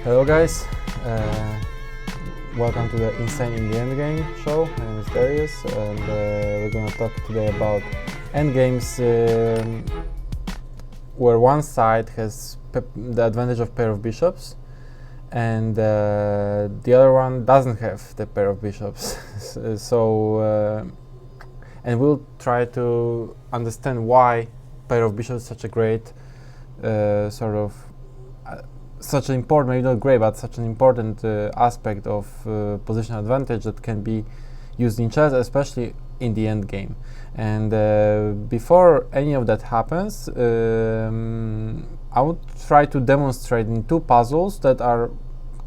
Hello guys, welcome to the Insane in the Endgame show. My name is Dariusz and we're gonna talk today about endgames where one side has the advantage of pair of bishops and the other one doesn't have the pair of bishops. And we'll try to understand why pair of bishops is such a great such an important, maybe not great, but such an important aspect of position advantage that can be used in chess, especially in the end game. And before any of that happens, I would try to demonstrate in two puzzles that are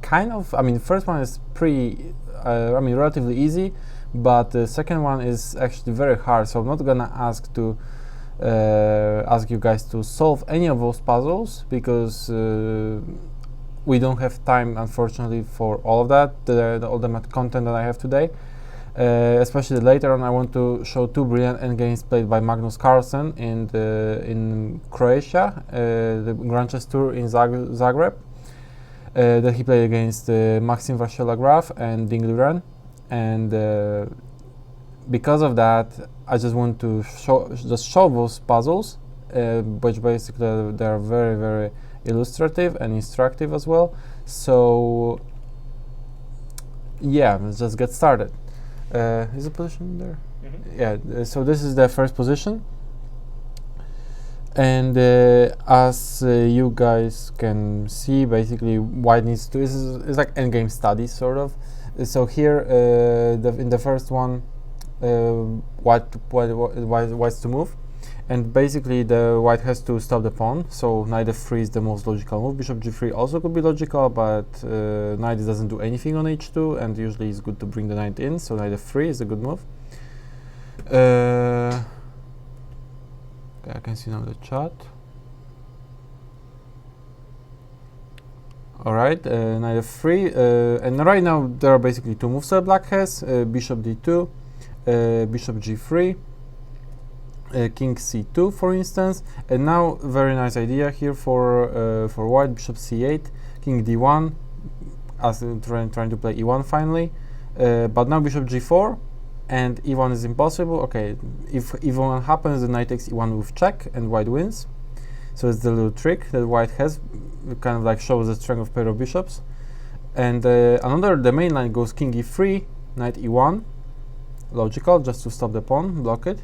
kind of, the first one is relatively easy, but the second one is actually very hard, so I'm not gonna ask you guys to solve any of those puzzles because we don't have time, unfortunately, for all of that, all the content that I have today. Especially later on, I want to show two brilliant endgames played by Magnus Carlsen in Croatia, the Grand Chess Tour in Zagreb, that he played against Maxime Vachier-Lagrave and Liren. And because of that, I just want to show those puzzles, which basically they are very, very illustrative and instructive as well. So yeah, let's just get started. Is the position there? Mm-hmm. Yeah. So this is the first position, and as you guys can see, basically white needs to. It's like endgame studies sort of. So here, in the first one, white's to move, and basically the white has to stop the pawn. So knight f3 is the most logical move. Bishop g3 also could be logical, but knight doesn't do anything on h2, and usually it's good to bring the knight in. So knight f3 is a good move. Okay, I can see now the chat. Alright, knight f3, and right now there are basically two moves that black has, bishop d2, bishop g3, king c2 for instance, and now very nice idea here for white, bishop c8, king d1, as trying to play e1 finally, but now bishop g4, and e1 is impossible. Okay, if e1 happens, the knight takes e1 with check, and white wins. So it's the little trick that white has, kind of like shows the strength of pair of bishops. And the main line goes king e3, knight e1, logical, just to stop the pawn, block it.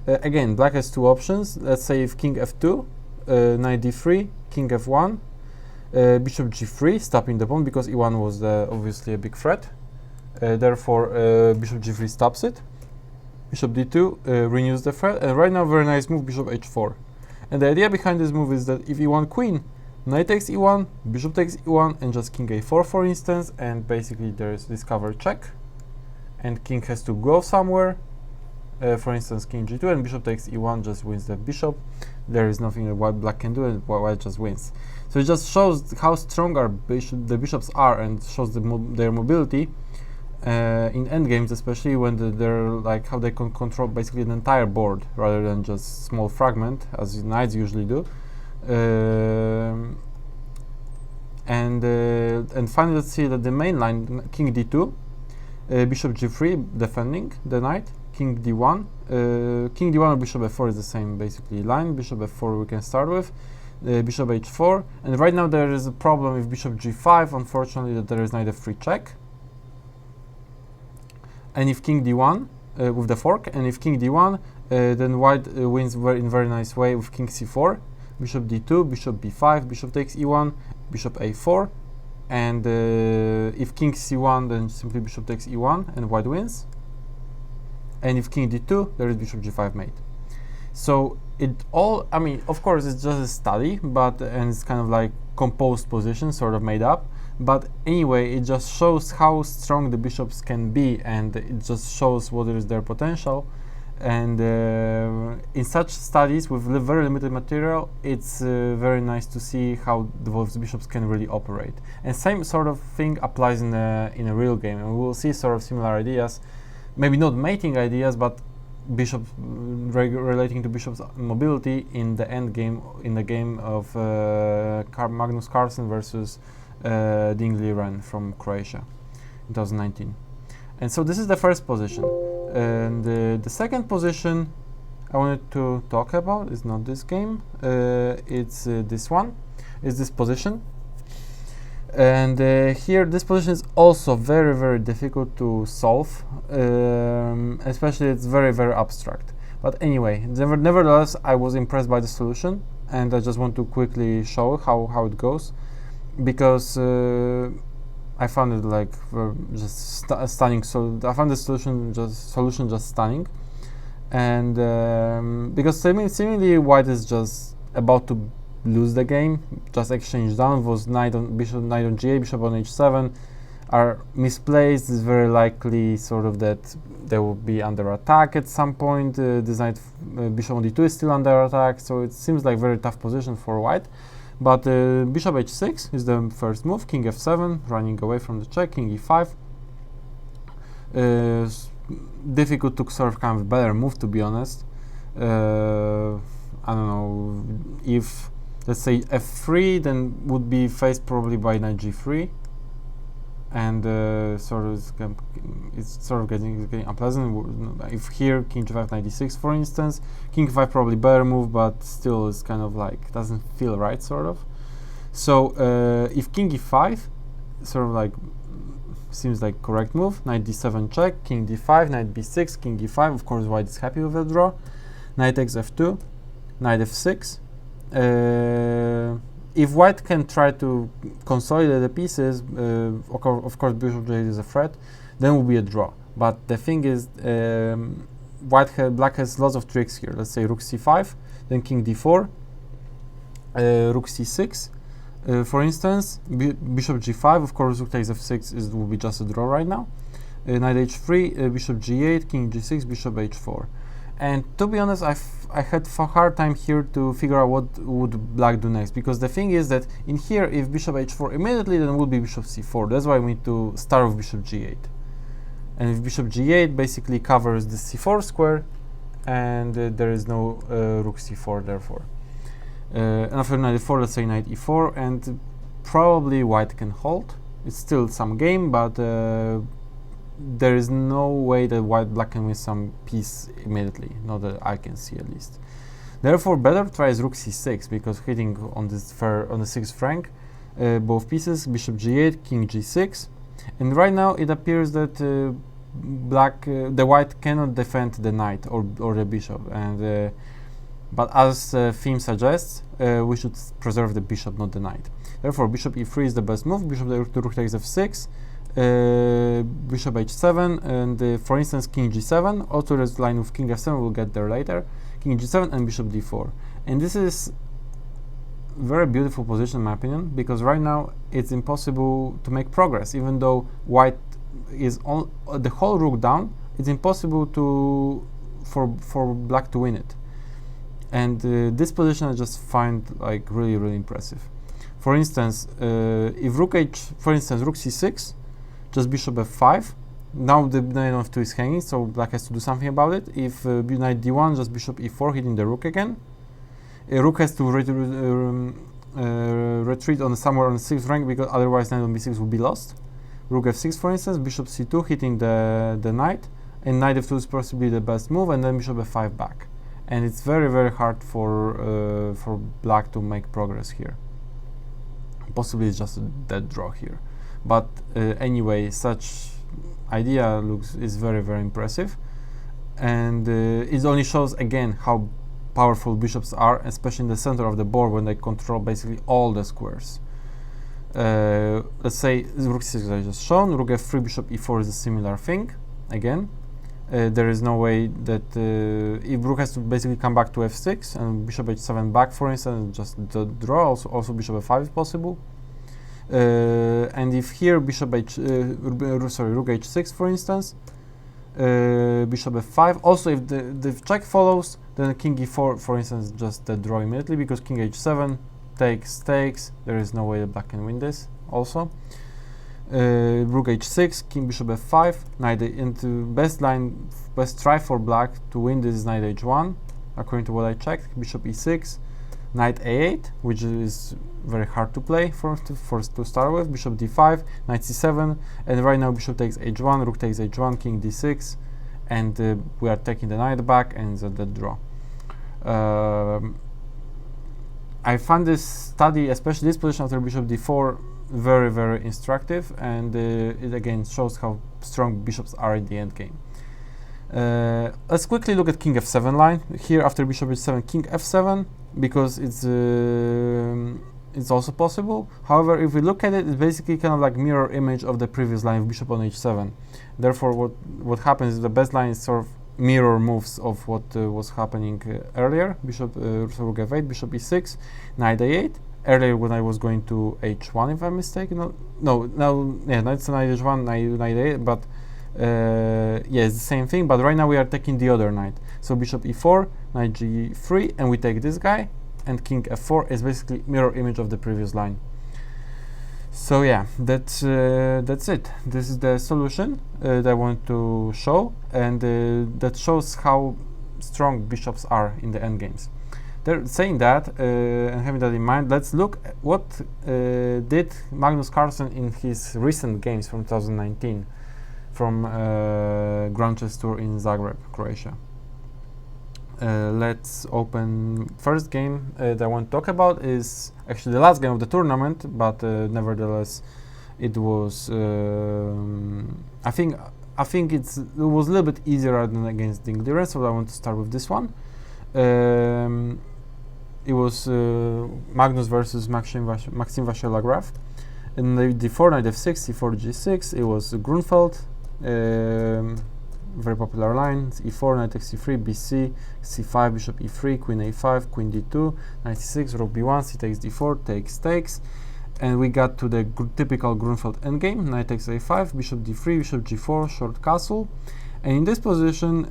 Again, black has two options. Let's say if king f2, knight d3, king f1, bishop g3, stopping the pawn because e1 was obviously a big threat. Therefore, bishop g3 stops it. Bishop d2 renews the threat. And right now, very nice move, bishop h4. And the idea behind this move is that if e1 queen, knight takes e1, bishop takes e1, and just king a4 for instance, and basically there is discover check, and king has to go somewhere. For instance, king g2, and bishop takes e1 just wins the bishop. There is nothing that black can do, and white just wins. So it just shows how strong the bishops are, and shows their mobility in endgames, especially when they're like how they can control basically the entire board rather than just small fragment, as knights usually do. And finally, let's see that the main line, king d2, bishop g3, defending the knight, king d1, king d1 or bishop f4 is the same basically line. Bishop f4 we can start with, bishop h4, and right now there is a problem with bishop g5, unfortunately, that there is knight f3 check. And if king d1 with the fork, and if king d1, then white wins in very nice way with king c4, bishop d2, bishop b5, bishop takes e1, bishop a4, and if king c1, then simply bishop takes e1, and white wins. And if king d2, there is bishop g5 mate. So it all, of course, it's just a study, and it's kind of like composed position, sort of made up. But anyway, it just shows how strong the bishops can be, and it just shows what is their potential. And in such studies with very limited material, it's very nice to see how those bishops can really operate. And same sort of thing applies in a real game, and we will see sort of similar ideas. Maybe not mating ideas, but bishops relating to bishops' mobility in the end game, in the game of Magnus Carlsen versus Ding Liren from Croatia in 2019. And so this is the first position. And the second position I wanted to talk about is not this game, it's this one, is this position. And here this position is also very, very difficult to solve, especially it's very, very abstract. But anyway, nevertheless, I was impressed by the solution, and I just want to quickly show how it goes, because I found it like just stunning. So I found the solution just stunning, and because seemingly white is just about to lose the game. Just exchange down was knight on g8, bishop on h7 are misplaced. It's very likely sort of that they will be under attack at some point. This knight bishop on d2 is still under attack, so it seems like very tough position for white. But bishop h6 is the first move, king f7, running away from the check, king e5. Difficult to sort of kind of better move, to be honest. I don't know, if let's say f3, then would be faced probably by knight g3, and it's sort of getting unpleasant. If here king g5, knight d6, for instance, king f5 probably better move, but still it's kind of like doesn't feel right, sort of. So if king e5, sort of like seems like correct move, knight d7 check, king d5, knight b6, king e5. Of course, white is happy with the draw. Knight takes f2, knight f6. If white can try to consolidate the pieces, of course bishop g8 is a threat, then will be a draw. But the thing is, black has lots of tricks here. Let's say rook c5, then king d4, rook c6, for instance, bishop g5. Of course, rook takes f6 will be just a draw right now. Knight h3, bishop g8, king g6, bishop h4. And to be honest, I had a hard time here to figure out what would black do next, because the thing is that in here, if bishop h4 immediately, then would be bishop c4. That's why we need to start with bishop g8. And if bishop g8 basically covers the c4 square, and there is no rook c4, therefore. And after knight e4, let's say knight e4, and probably white can hold. It's still some game, but there is no way that black can win some piece immediately, not that I can see at least. Therefore, better tries rook c6, because hitting on this on the 6th rank, both pieces, bishop g8, king g6, and right now it appears that the white cannot defend the knight or the bishop, and but as theme suggests, we should preserve the bishop, not the knight. Therefore, bishop e3 is the best move. Bishop to rook takes f6. Bishop h7, and for instance king g7. Also this line with king f7, we'll get there later. King g7 and bishop d4, and this is very beautiful position in my opinion, because right now it's impossible to make progress. Even though white is on the whole rook down, it's impossible for black to win it. And this position I just find like really impressive. For instance, if rook c6, just bishop f5. Now the knight on f2 is hanging, so black has to do something about it. If knight d1, just bishop e4, hitting the rook again. Rook has to retreat on somewhere on the 6th rank, because otherwise knight on b6 will be lost. Rook f6, for instance, bishop c2, hitting the knight, and knight f2 is possibly the best move, and then bishop f5 back. And it's very hard for black to make progress here. Possibly it's just a dead draw here. But anyway, such idea is very impressive, and it only shows again how powerful bishops are, especially in the center of the board when they control basically all the squares. Let's say rook c6 I just shown, rook f3, bishop e4 is a similar thing. Again, there is no way that if rook has to basically come back to f6 and bishop h7 back, for instance, just the draw. Also bishop f5 is possible. And if here rook h6, for instance, bishop f5. Also, if the check follows, then king e4, for instance, just the draw immediately, because king h7 takes. There is no way that black can win this. Also, rook h6, king bishop f5, knight into best try for black to win this is knight h1, according to what I checked. Bishop e6, knight a8, which is very hard to play to start with, bishop d5, knight c7, and right now bishop takes h1, rook takes h1, king d6, and we are taking the knight back, and the draw. I found this study, especially this position after bishop d4, very, very instructive, and it again shows how strong bishops are in the endgame. Let's quickly look at king f7 line. Here after bishop h7, king f7, because it's also possible. However, if we look at it, it's basically kind of like mirror image of the previous line of bishop on h7. Therefore, what happens is the best line is sort of mirror moves of what was happening earlier. Bishop rook f8, bishop e6, knight a8. Earlier when I was going to h1, if I'm mistaken. Yeah, knight h1, knight a8, but yeah, it's the same thing, but right now we are taking the other knight. So bishop e4, knight g3, and we take this guy, and king f4 is basically mirror image of the previous line. So yeah, that's it. This is the solution that I want to show, and that shows how strong bishops are in the endgames. They're saying that, and having that in mind, let's look at what did Magnus Carlsen in his recent games from 2019 from Grand Chess Tour in Zagreb, Croatia. Let's open first game that I want to talk about is actually the last game of the tournament, but nevertheless it was I think it was a little bit easier than against Liren, so I want to start with this one. It was Magnus versus Maxime Vachier-Lagrave. In the d4, knight f6, c4, g6, it was Gruenfeld. Very popular line. e4, knight takes c3, bc, c5, bishop e3, queen a5, queen d2, knight c6, rook b1, c takes d4, takes, and we got to the typical Gruenfeld endgame. Knight takes a5, bishop d3, bishop g4, short castle, and in this position,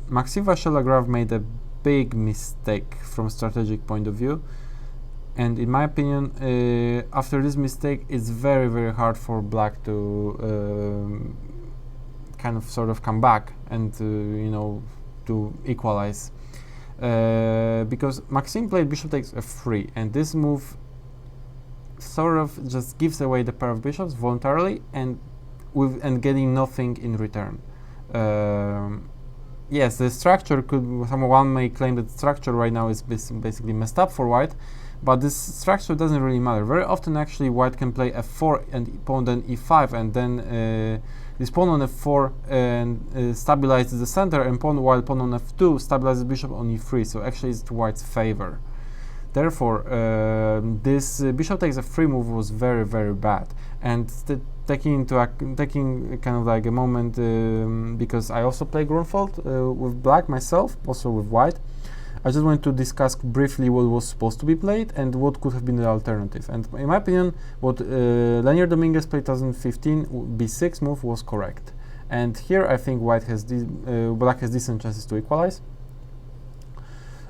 Maxime Vachier-Lagrave made a big mistake from strategic point of view. And in my opinion, after this mistake, it's very, very hard for black to kind of sort of come back and to equalize, because Maxime played bishop takes f3, and this move sort of just gives away the pair of bishops voluntarily and getting nothing in return. Yes, the structure someone may claim that the structure right now is basically messed up for white, but this structure doesn't really matter. Very often actually white can play f4 and pawn then e5, and then this pawn on f4 and stabilizes the center, and while pawn on f2 stabilizes bishop on e3, so actually it's to white's favor. Therefore, this bishop takes f3 move was very, very bad, and taking kind of like a moment, because I also play Gruenfeld with black myself, also with white. I just want to discuss briefly what was supposed to be played and what could have been the alternative. And in my opinion, what Lenier Dominguez played 2015 b6 move was correct. And here I think black has decent chances to equalize.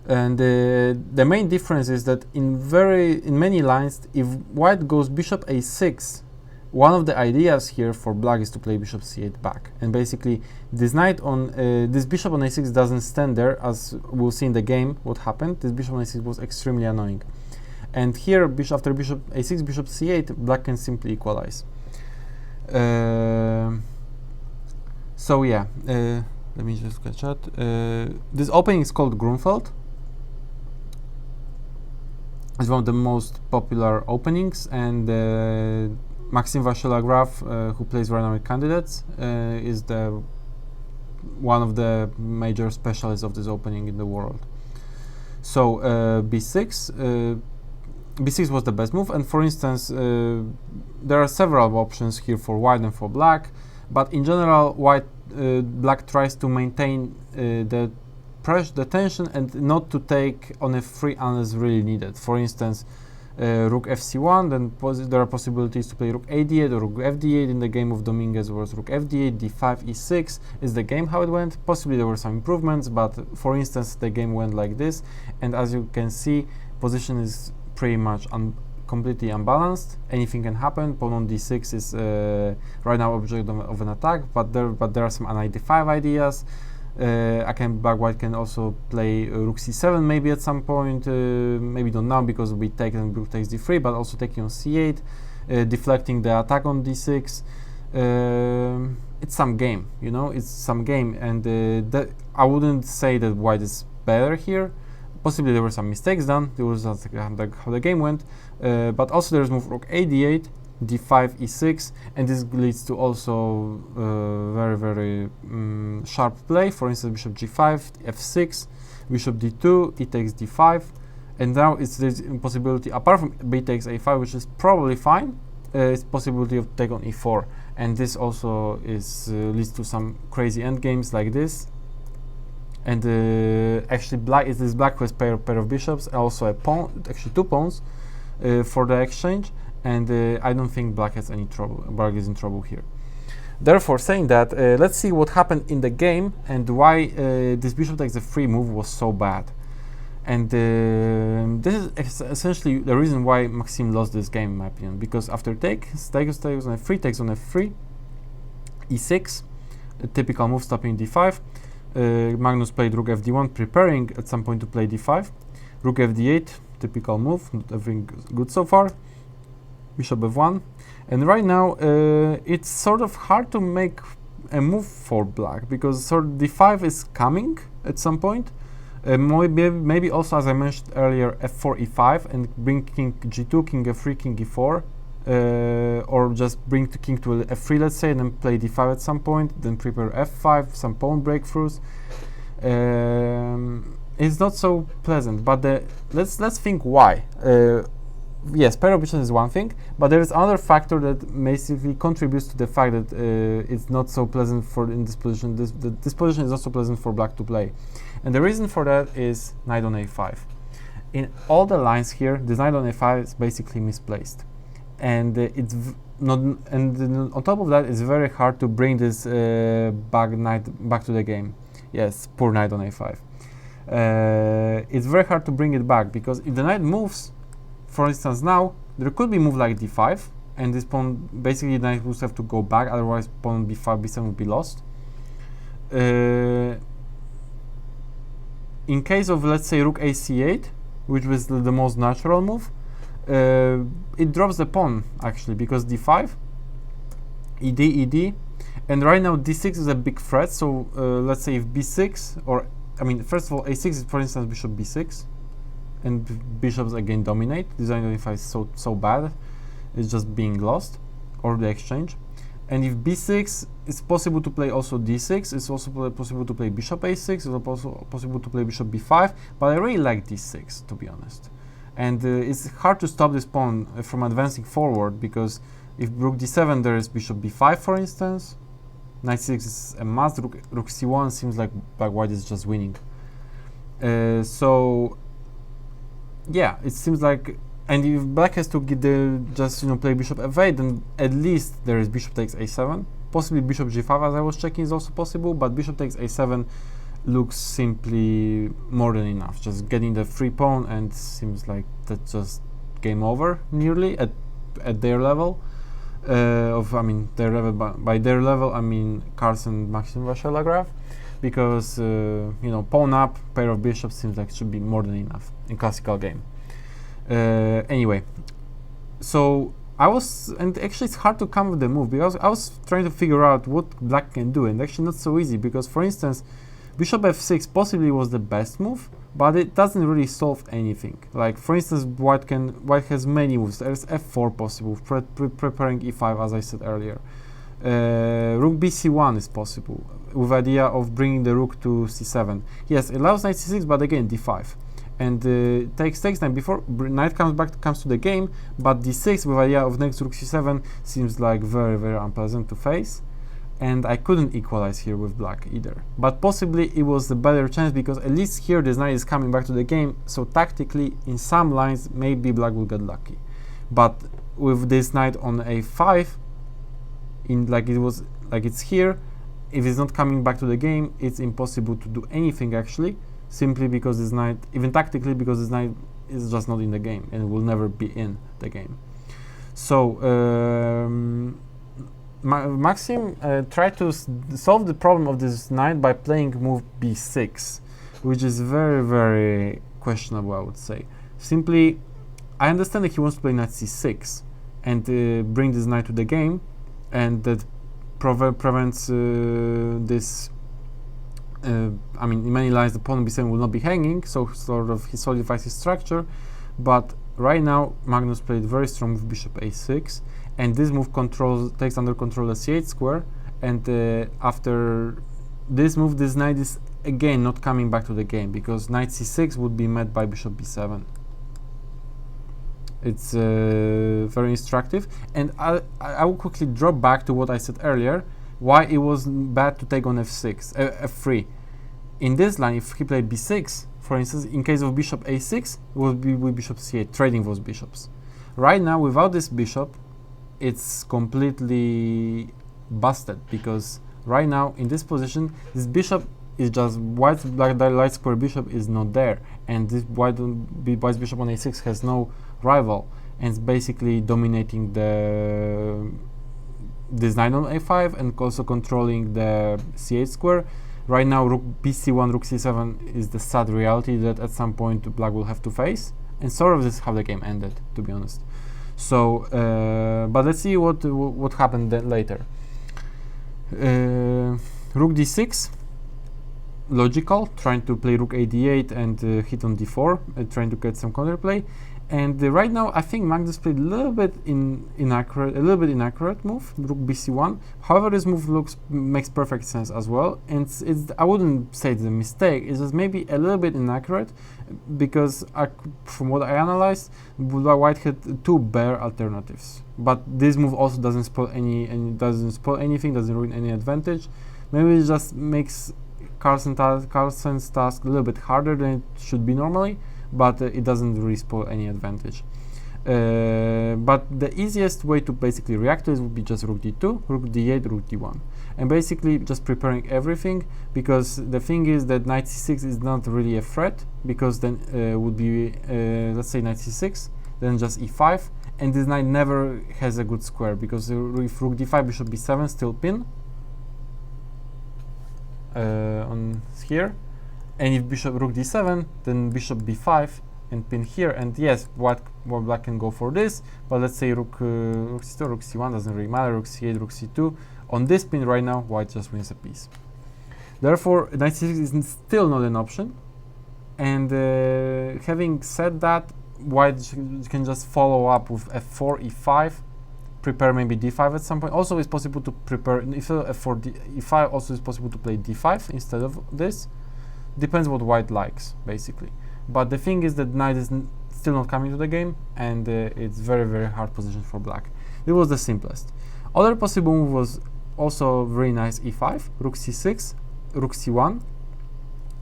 And the main difference is that in many lines, if white goes bishop a6, one of the ideas here for black is to play bishop c8 back, and basically this knight on this bishop on a6 doesn't stand there, as we'll see in the game what happened. This bishop on a6 was extremely annoying, and here after bishop a6, bishop c8, black can simply equalize. So yeah, let me just catch up. This opening is called Gruenfeld. It's one of the most popular openings, and Maxime Vachier-Lagrave, who plays right now with candidates, is one of the major specialists of this opening in the world. So b6 was the best move, and for instance, there are several options here for white and for black, but in general, black tries to maintain the tension and not to take on f3 unless really needed. For instance, rook fc1, then there are possibilities to play rook ad8 or rook fd8. In the game of Dominguez was rook fd8, d5, e6 is the game how it went. Possibly there were some improvements, but for instance the game went like this, and as you can see, position is pretty much completely unbalanced. Anything can happen. Pawn on d6 is right now object of an attack, but there are some knight d5 ideas. White can also play rook c7 maybe at some point, maybe not now because we take and rook takes d3, but also taking on c8, deflecting the attack on d6. It's some game, you know, it's some game, and I wouldn't say that White is better here. Possibly there were some mistakes done, it was how the game went, but also there's move rook a d8, d5, e6, and this leads to also very sharp play. For instance, bishop g5, f6, bishop d2, e takes d5, and now it's this impossibility, apart from b takes a5, which is probably fine, it's possibility of take on e4, and this also is leads to some crazy endgames like this. And actually black with pair of bishops, also a pawn, actually two pawns for the exchange, and I don't think black has any trouble. Black is in trouble here. Therefore, saying that, let's see what happened in the game and why this bishop takes a free move was so bad. And this is essentially the reason why Maxime lost this game, in my opinion, because after takes on f3, takes on f3, e6, a typical move stopping d5. Magnus played rook fd1, preparing at some point to play d5. Rook fd8, typical move, not everything good so far. Bishop f1, and right now it's sort of hard to make a move for black because sort of d5 is coming at some point. Maybe also, as I mentioned earlier, f4 e5 and bring king g2, king f3, king e4, or just bring the king to f3, let's say, and then play d5 at some point, then prepare f5, some pawn breakthroughs. It's not so pleasant, but let's think why. Yes, pair of bishops is one thing, but there is another factor that basically contributes to the fact that it's not so pleasant in this position. This position is also pleasant for black to play, and the reason for that is knight on a5. In all the lines here, this knight on a5 is basically misplaced, and it's not. And on top of that, it's very hard to bring this knight back to the game. Yes, poor knight on a5. It's very hard to bring it back because if the knight moves, for instance, now there could be move like d5, and this pawn basically the knight would have to go back, otherwise pawn b5, b7 would be lost. In case of, let's say, rook a c8, which was the most natural move, it drops the pawn actually because d5, ed, ed, and right now d6 is a big threat. So let's say if b6, or I mean, first of all, a6 is, for instance, bishop b6. And bishops again dominate. This identify is so bad, it's just being lost, or the exchange. And if b6, it's possible to play also d6. It's also possible to play bishop a6. It's also possible to play bishop b5. But I really like d6, to be honest. And it's hard to stop this pawn from advancing forward because if rook d7, there is bishop b5, for instance. Knight c6 is a must. Rook c1 seems like black white is just winning. So yeah, it seems like, and if black has to get play bishop f8, then at least there is bishop takes a7. Possibly bishop g5, as I was checking, is also possible, but bishop takes a7 looks simply more than enough. Just getting the free pawn, and seems like that's just game over nearly at their level. Their level, by their level I mean Carlsen, Maxime Vachier-Lagrave, because pawn up, pair of bishops seems like it should be more than enough in classical game. Anyway, so and actually it's hard to come with the move because I was trying to figure out what black can do, and actually not so easy because, for instance, bishop f6 possibly was the best move, but it doesn't really solve anything. Like, for instance, white has many moves. There's f4 possible, preparing e5, as I said earlier. Rook bc1 is possible, with idea of bringing the rook to c7. Yes, it allows knight c6, but again d5, and takes knight before knight comes to the game. But d6 with idea of next rook c7 seems like very unpleasant to face, and I couldn't equalize here with black either. But possibly it was the better chance because at least here this knight is coming back to the game. So tactically, in some lines, maybe black will get lucky. But with this knight on a5, it's here, if it's not coming back to the game, it's impossible to do anything actually, simply because this knight, even tactically, because this knight is just not in the game and will never be in the game. So Maxime tried to solve the problem of this knight by playing move b6, which is very, very questionable, I would say. Simply, I understand that he wants to play knight c6 and bring this knight to the game, and that prevents this. I mean, in many lines, the pawn on b7 will not be hanging, so sort of he solidifies his structure. But right now, Magnus played very strong move bishop a6, and this move takes under control the c8 square. And after this move, this knight is again not coming back to the game, because knight c6 would be met by bishop b7. It's very instructive, and I will quickly drop back to what I said earlier. Why it was bad to take on f6, f3. In this line, if he played b6, for instance, in case of bishop a6, it would be with bishop c8, trading those bishops. Right now, without this bishop, it's completely busted, because right now, in this position, this bishop is just white's light square bishop is not there, and this white's bishop on a6 has no rival, and it's basically dominating this knight on a5 and also controlling the c8 square. Right now, rook bc1, rook c7 is the sad reality that at some point black will have to face, and sort of this is how the game ended, to be honest. So, but let's see what happened then later. Rook d6, logical, trying to play rook a d8 and hit on d4, trying to get some counterplay. And right now, I think Magnus played a little bit inaccurate move, rook bc1. However, this move makes perfect sense as well, and I wouldn't say it's a mistake. It's just maybe a little bit inaccurate, because from what I analyzed, white had two bare alternatives. But this move also doesn't spoil anything, doesn't ruin any advantage. Maybe it just makes Carlsen's task a little bit harder than it should be normally, but it doesn't really spoil any advantage. But the easiest way to basically react to this would be just rook d2, rook d8, rook d1, and basically just preparing everything, because the thing is that knight c6 is not really a threat, because then would be let's say knight c6, then just e5, and this knight never has a good square, because if rook d5, bishop b7 still pin on here. And if bishop rook d7, then bishop b5 and pin here. And yes, black can go for this, but let's say rook c2, rook c1 doesn't really matter. Rook c8, rook c2. On this pin right now, white just wins a piece. Therefore, knight c6 is still not an option. And having said that, white can just follow up with f4, e5, prepare maybe d5 at some point. Also, it's possible to prepare if f4, e5. Also, it's possible to play d5 instead of this. Depends what white likes, basically. But the thing is that knight is still not coming to the game, and it's very, very hard position for black. It was the simplest. Other possible move was also very nice e5, rook c6, rook c1.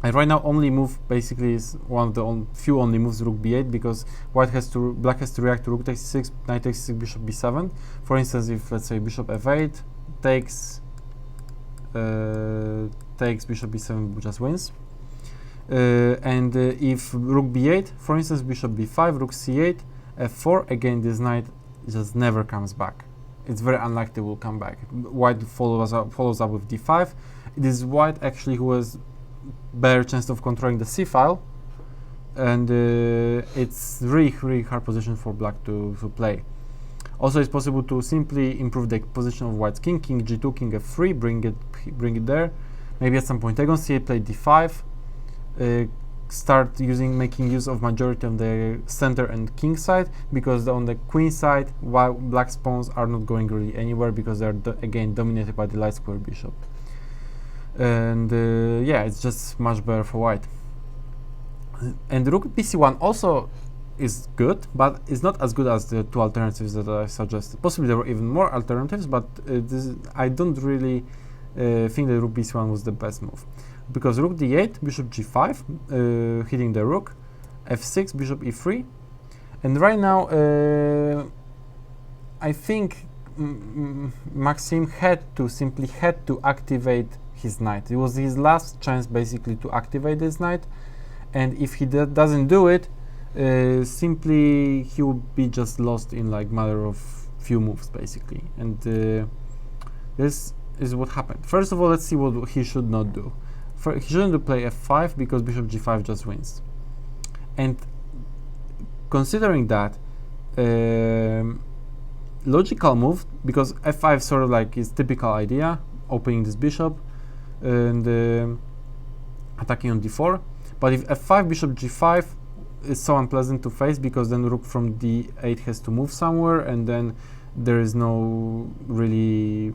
And right now only move basically is one of the few only moves, rook b8, because black has to react to rook takes c6, knight takes c6, bishop b7. For instance, if let's say bishop f8 takes bishop b7, just wins. And if rook b8, for instance, bishop b5, rook c8, f4, again this knight just never comes back. It's very unlikely it will come back. White follows up with d5. It is white actually who has better chance of controlling the c file, and it's really, really hard position for black to play. Also, it's possible to simply improve the position of white's king, king g2, king f3, bring it there. Maybe at some point take on c8, play d5. Start making use of majority of the center and king side, because on the queen side, while black's pawns are not going really anywhere, because they're again dominated by the light square bishop. And yeah, it's just much better for white. And rook bc1 also is good, but it's not as good as the two alternatives that I suggested. Possibly there were even more alternatives, but I don't really think that rook bc1 was the best move. Because rook d8, bishop g5, hitting the rook, f6, bishop e3, and right now I think Maxime simply had to activate his knight. It was his last chance basically to activate this knight, and if he doesn't do it, simply he would be just lost in like matter of few moves basically. And this is what happened. First of all, let's see what he should not do. He shouldn't play f5 because bishop g5 just wins. And considering that, logical move, because f5 sort of like is typical idea, opening this bishop and attacking on d4. But if f5 bishop g5 is so unpleasant to face, because then rook from d8 has to move somewhere, and then there is no really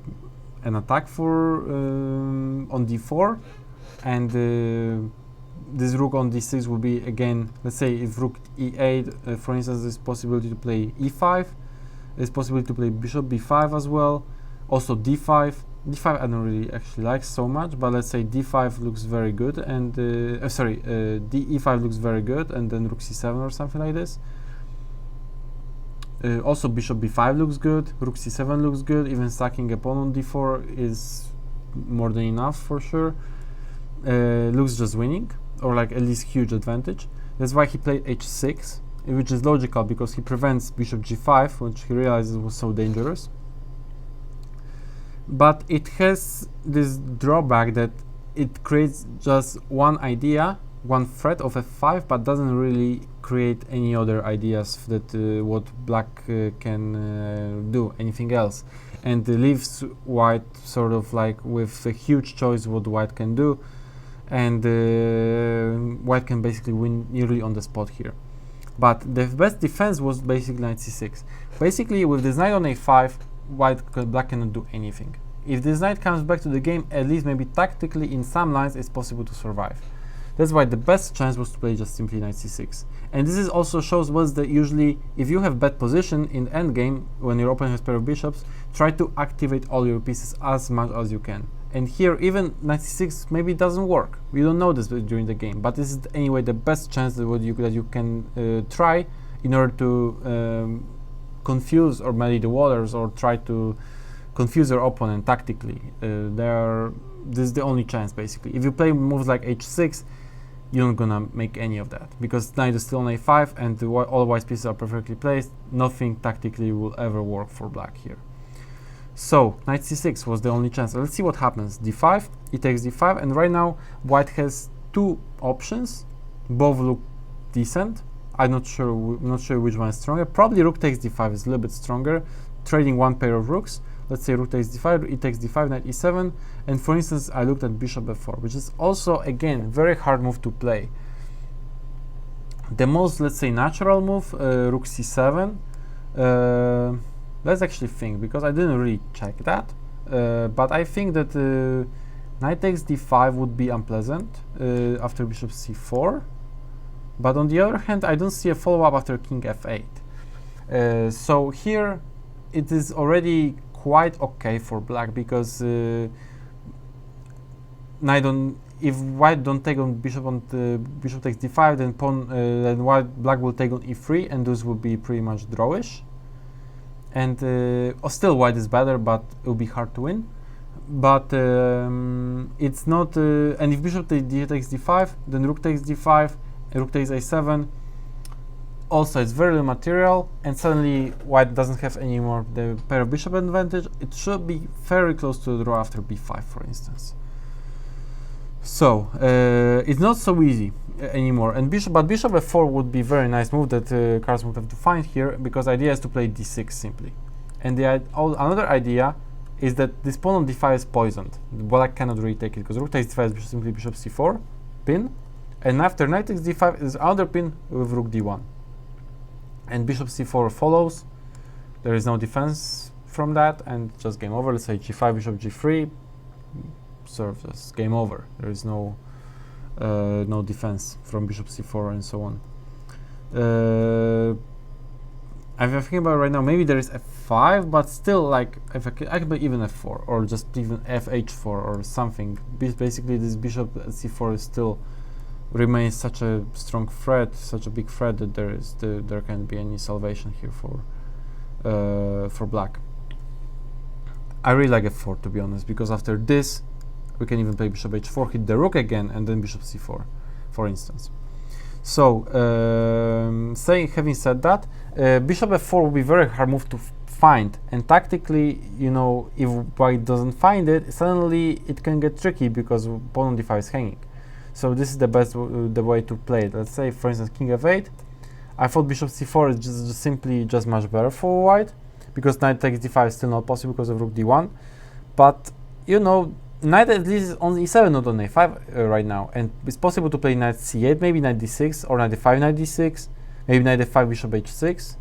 an attack for on d4, and this rook on d6 will be again, let's say if rook e8, for instance, there's possibility to play e5, there's possibility to play bishop b5 as well, also d5. d5 I don't really actually like so much, but let's say d5 looks very good, and e5 looks very good, and then rook c7 or something like this. Also bishop b5 looks good, rook c7 looks good, even stacking a pawn on d4 is more than enough for sure. Looks just winning, or like at least huge advantage. That's why he played h6, which is logical because he prevents bishop g5, which he realizes was so dangerous. But it has this drawback that it creates just one idea, one threat of f5, but doesn't really create any other ideas that what black can do, anything else, and leaves white sort of like with a huge choice what white can do, and white can basically win nearly on the spot here. But the best defense was basically knight c6. Basically, with this knight on a5, black cannot do anything. If this knight comes back to the game, at least maybe tactically in some lines it's possible to survive. That's why the best chance was to play just simply knight c6. And this is also shows what's the usually, if you have bad position in endgame, when your opponent has pair of bishops, try to activate all your pieces as much as you can. And here even knight c6 maybe doesn't work. We don't know this during the game, but this is anyway the best chance that you can try in order to confuse or muddy the waters, or try to confuse your opponent tactically. This is the only chance basically. If you play moves like h6, you're not gonna make any of that, because knight is still on a5 and all white pieces are perfectly placed. Nothing tactically will ever work for black here. So knight c6 was the only chance. Let's see what happens. d5, he takes d5, and right now white has two options. Both look decent. I'm not sure which one is stronger. Probably rook takes d5 is a little bit stronger, trading one pair of rooks. Let's say rook takes d5, e takes d5, knight e7, and for instance I looked at bishop f4, which is also again very hard move to play. The most, let's say, natural move, rook c7. Let's actually think, because I didn't really check that, but I think that knight takes d5 would be unpleasant after bishop c4, but on the other hand I don't see a follow-up after king f8. So here it is already quite okay for black, because if white don't take on bishop bishop takes d5, then then black will take on e3, and this will be pretty much drawish. And still white is better, but it will be hard to win. But it's not. And if bishop takes d5, then rook takes d5, and rook takes a7. Also, it's very little material, and suddenly white doesn't have anymore the pair of bishop advantage. It should be very close to the draw after b5, for instance. So it's not so easy anymore. And bishop f4 would be very nice move that Carlsen would have to find here, because the idea is to play d6 simply. And another idea is that this pawn on d5 is poisoned. Black cannot really take it, because rook takes d5 is simply bishop c4 pin, and after knight takes d5 is another pin with rook d1. And bishop c4 follows. There is no defense from that, and just game over. Let's say g5, bishop g3 serves as game over. There is no defense from bishop c4 and so on. I'm thinking about it right now. Maybe there is f5, but still, like, if I could play even f4, or just even fh4 or something. Basically, this bishop at c4 is still remains such a strong threat, such a big threat, that there can't be any salvation here for black. I really like f4, to be honest, because after this we can even play bishop h4, hit the rook again, and then bishop c4, for instance. So having said that, bishop f4 will be very hard move to find, and tactically, you know, if white doesn't find it, suddenly it can get tricky because pawn on d5 is hanging. So this is the best the way to play it. Let's say, for instance, king f8. I thought bishop c4 is just simply much better for white, because knight takes d5 is still not possible because of rook d1. But you know, knight at least is on e7, not on a5 right now, and it's possible to play knight c8, maybe knight d6, or knight d5, knight d6, maybe knight f5, bishop h6.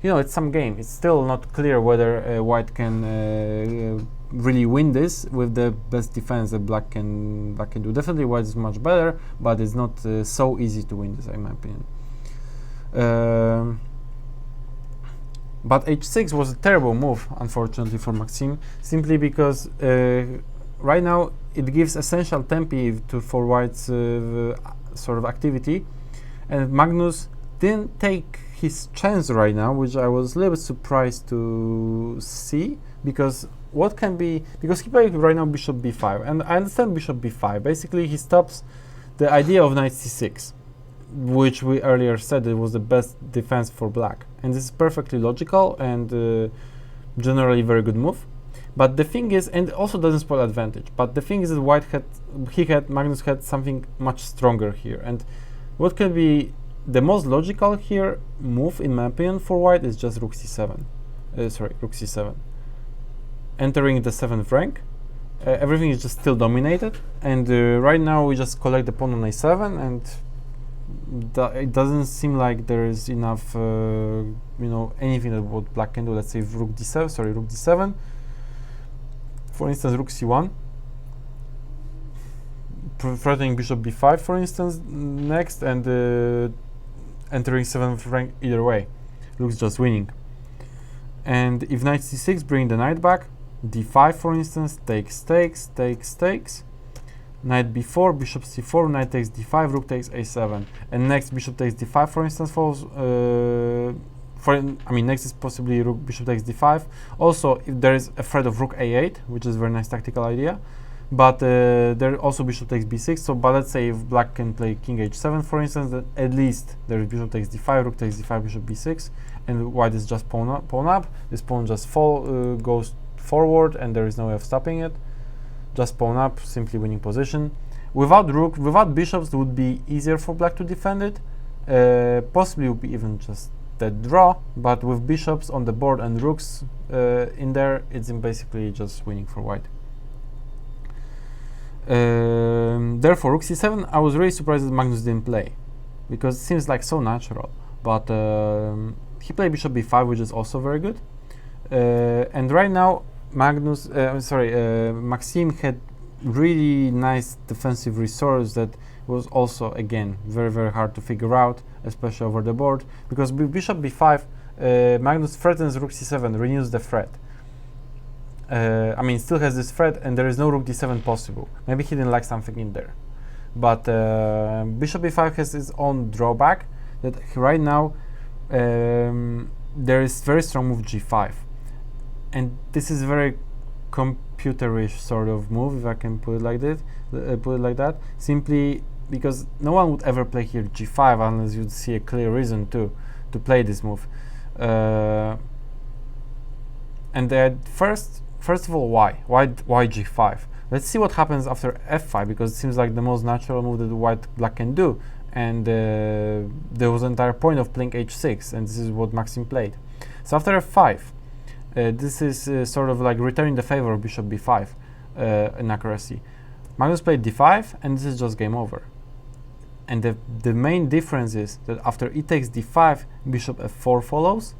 You know, it's some game. It's still not clear whether white can really win this with the best defense that black can do. Definitely white is much better, but it's not so easy to win this, in my opinion. But h6 was a terrible move, unfortunately, for Maxime, simply because right now it gives essential tempi for white's sort of activity, and Magnus didn't take his chance right now, which I was a little bit surprised to see, because he played right now bishop b5, and I understand bishop b5. Basically, he stops the idea of knight c6, which we earlier said it was the best defense for black, and this is perfectly logical and generally very good move. But the thing is, and also doesn't spoil advantage, but the thing is that Magnus had something much stronger here, and what can be the most logical here move, in my opinion, for white is just rook c7. Rook c7. Entering the 7th rank, everything is just still dominated, and right now we just collect the pawn on a7, and it doesn't seem like there is enough, you know, anything that what black can do. Let's say rook d7. For instance, rook c1. Threatening bishop b5, for instance, next, and entering 7th rank either way. Rook's just winning. And if knight c6, bring the knight back. d5, for instance, takes. Knight b4, bishop c4, knight takes d5, rook takes a7. And next, bishop takes d5, for instance, falls. Next is possibly rook, bishop takes d5. Also, if there is a threat of rook a8, which is a very nice tactical idea. But there also bishop takes b6. So, but let's say if black can play king h7, for instance, that at least there is bishop takes d5, rook takes d5, bishop b6, and white is just pawn up. This pawn just goes forward, and there is no way of stopping it. Just pawn up, simply winning position. Without bishops, it would be easier for black to defend it. Possibly would be even just dead draw. But with bishops on the board and rooks in there, it's basically just winning for white. Therefore, rook c7, I was really surprised that Magnus didn't play, because it seems like so natural. But he played bishop b5, which is also very good. And right now, Maxime had really nice defensive resource that was also, again, very, very hard to figure out, especially over the board, because with bishop b5, Magnus threatens rook c7, renews the threat. Still has this threat, and there is no rook d7 possible. Maybe he didn't like something in there. But bishop b5 has its own drawback, that right now there is very strong move g5. And this is very computerish sort of move, if I can put it like that. Simply because no one would ever play here g5 unless you'd see a clear reason to play this move. And first of all, why g5? Let's see what happens after f5, because it seems like the most natural move that black can do. And there was an entire point of playing h6, and this is what Maxime played. So after f5, this is sort of like returning the favor of bishop b5 in accuracy. Magnus played d5, and this is just game over. And the main difference is that after e takes d5, bishop f4 follows,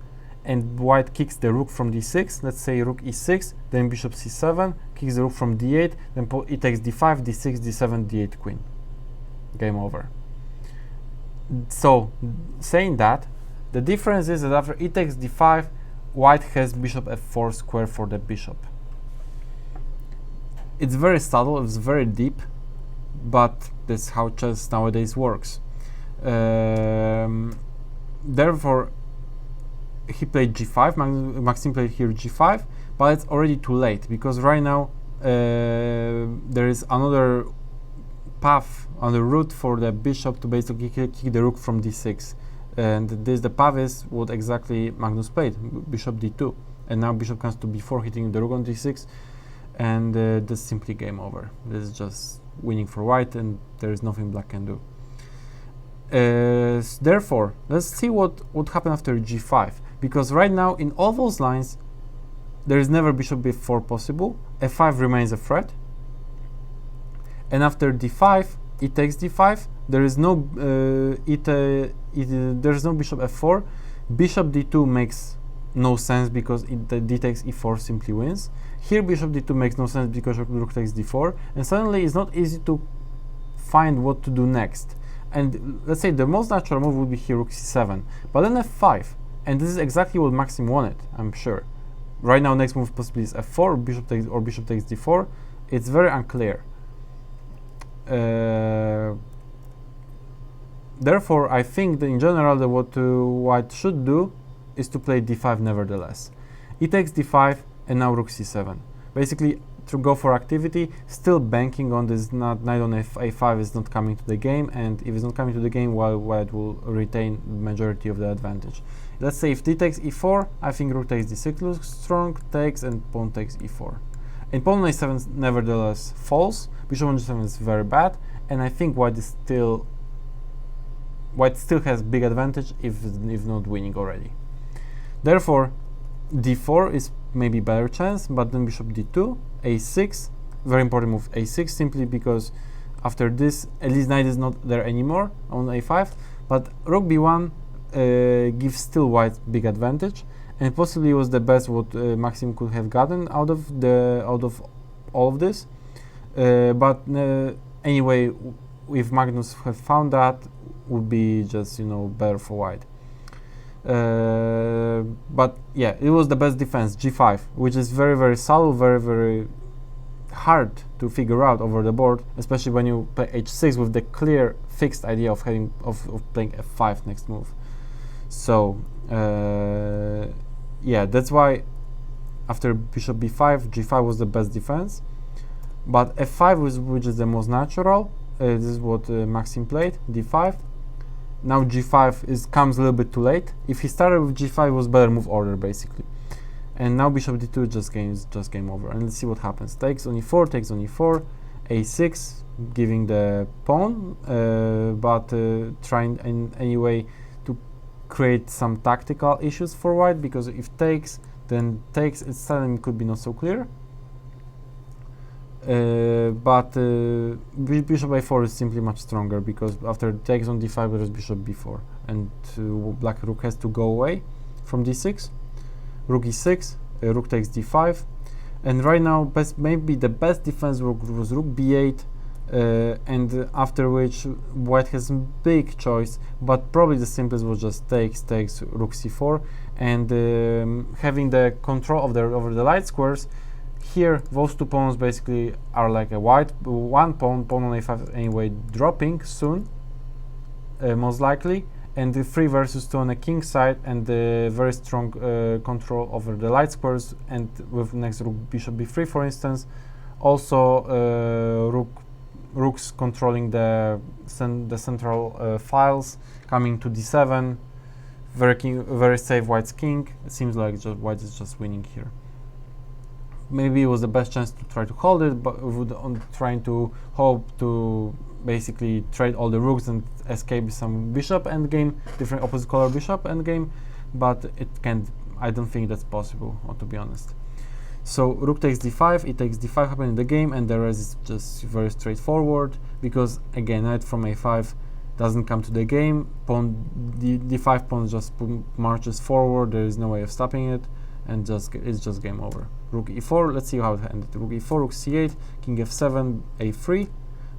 and white kicks the rook from d6, let's say rook e6, then bishop c7, kicks the rook from d8, then e takes d5, d6, d7, d8, queen. Game over. So, saying that, the difference is that after e takes d5, white has bishop f4 square for the bishop. It's very subtle, it's very deep, but that's how chess nowadays works. Therefore, he played g5, Maxime played here g5, but it's already too late, because right now there is another path on the route for the bishop to basically kick the rook from d6. And the path is what exactly Magnus played, bishop d2. and now bishop comes to b4, hitting the rook on d6, and that's simply game over. This is just winning for white, and there is nothing black can do. Therefore, let's see what would happen after g5, because right now in all those lines there is never bishop b4 possible. f5 remains a threat, and after d5 it takes d5. There is no there is no bishop f4. Bishop d2 makes no sense because d takes e4 simply wins. Here bishop d2 makes no sense because rook takes d4, and suddenly it's not easy to find what to do next. And let's say the most natural move would be here rook c7, but then f5, and this is exactly what Maxime wanted, I'm sure. Right now next move possibly is f4, bishop takes d4. It's very unclear. Therefore, I think that in general that what white should do is to play d5 nevertheless. He takes d5 and now rook c7. Basically, to go for activity, still banking on this knight on a5 is not coming to the game, and if it's not coming to the game, white will retain the majority of the advantage. Let's say if d takes e4, I think rook takes d6 looks strong, takes, and pawn takes e4. And pawn on a7 nevertheless falls, bishop on g7 is very bad, and I think white still has big advantage if not winning already. Therefore, d4 is maybe better chance, but then bishop d2, a6, very important move, a6, simply because after this, at least knight is not there anymore on a5, but rook b1 gives still white big advantage, and possibly was the best what Maxime could have gotten out of all of this. But anyway, if Magnus have found that, would be just better for white. But yeah, it was the best defense, g5, which is very, very subtle, very, very hard to figure out over the board, especially when you play h6 with the clear fixed idea of playing f5 next move. So yeah, that's why after bishop b5, g5 was the best defense, but f5 which is the most natural. This is what Maxime played, d5. Now g5 comes a little bit too late. If he started with g5, it was better move order basically. And now bishop d2 just game over. And let's see what happens. Takes on e4, takes on e4, a6, giving the pawn, but trying in any way to create some tactical issues for white, because if takes, then takes, it suddenly could be not so clear. But bishop a4 is simply much stronger, because after takes on d5 there is bishop b4, and black rook has to go away from d6. Rook e6, rook takes d5, and right now maybe the best defense was rook b8, and after which white has big choice, but probably the simplest was just takes rook c4, and having the control over the light squares. Here, those two pawns basically are like a white one pawn on a5 anyway, dropping soon, most likely, and the 3 versus 2 on the king side, and the very strong control over the light squares, and with next rook bishop b3, for instance. Also, rooks controlling the central files, coming to d7, very safe white's king. It seems like white is just winning here. Maybe it was the best chance to try to hold it, but trying to hope to basically trade all the rooks and escape some bishop endgame, different opposite color bishop endgame, but it can't. I don't think that's possible, to be honest. So rook takes d5, it takes d5 happen in the game, and the rest is just very straightforward, because again, knight from a5 doesn't come to the game. D5 pawn just marches forward. There is no way of stopping it, and it's just game over. Rook e4, let's see how it ended. Rook e4, rook c8, king f7, a3,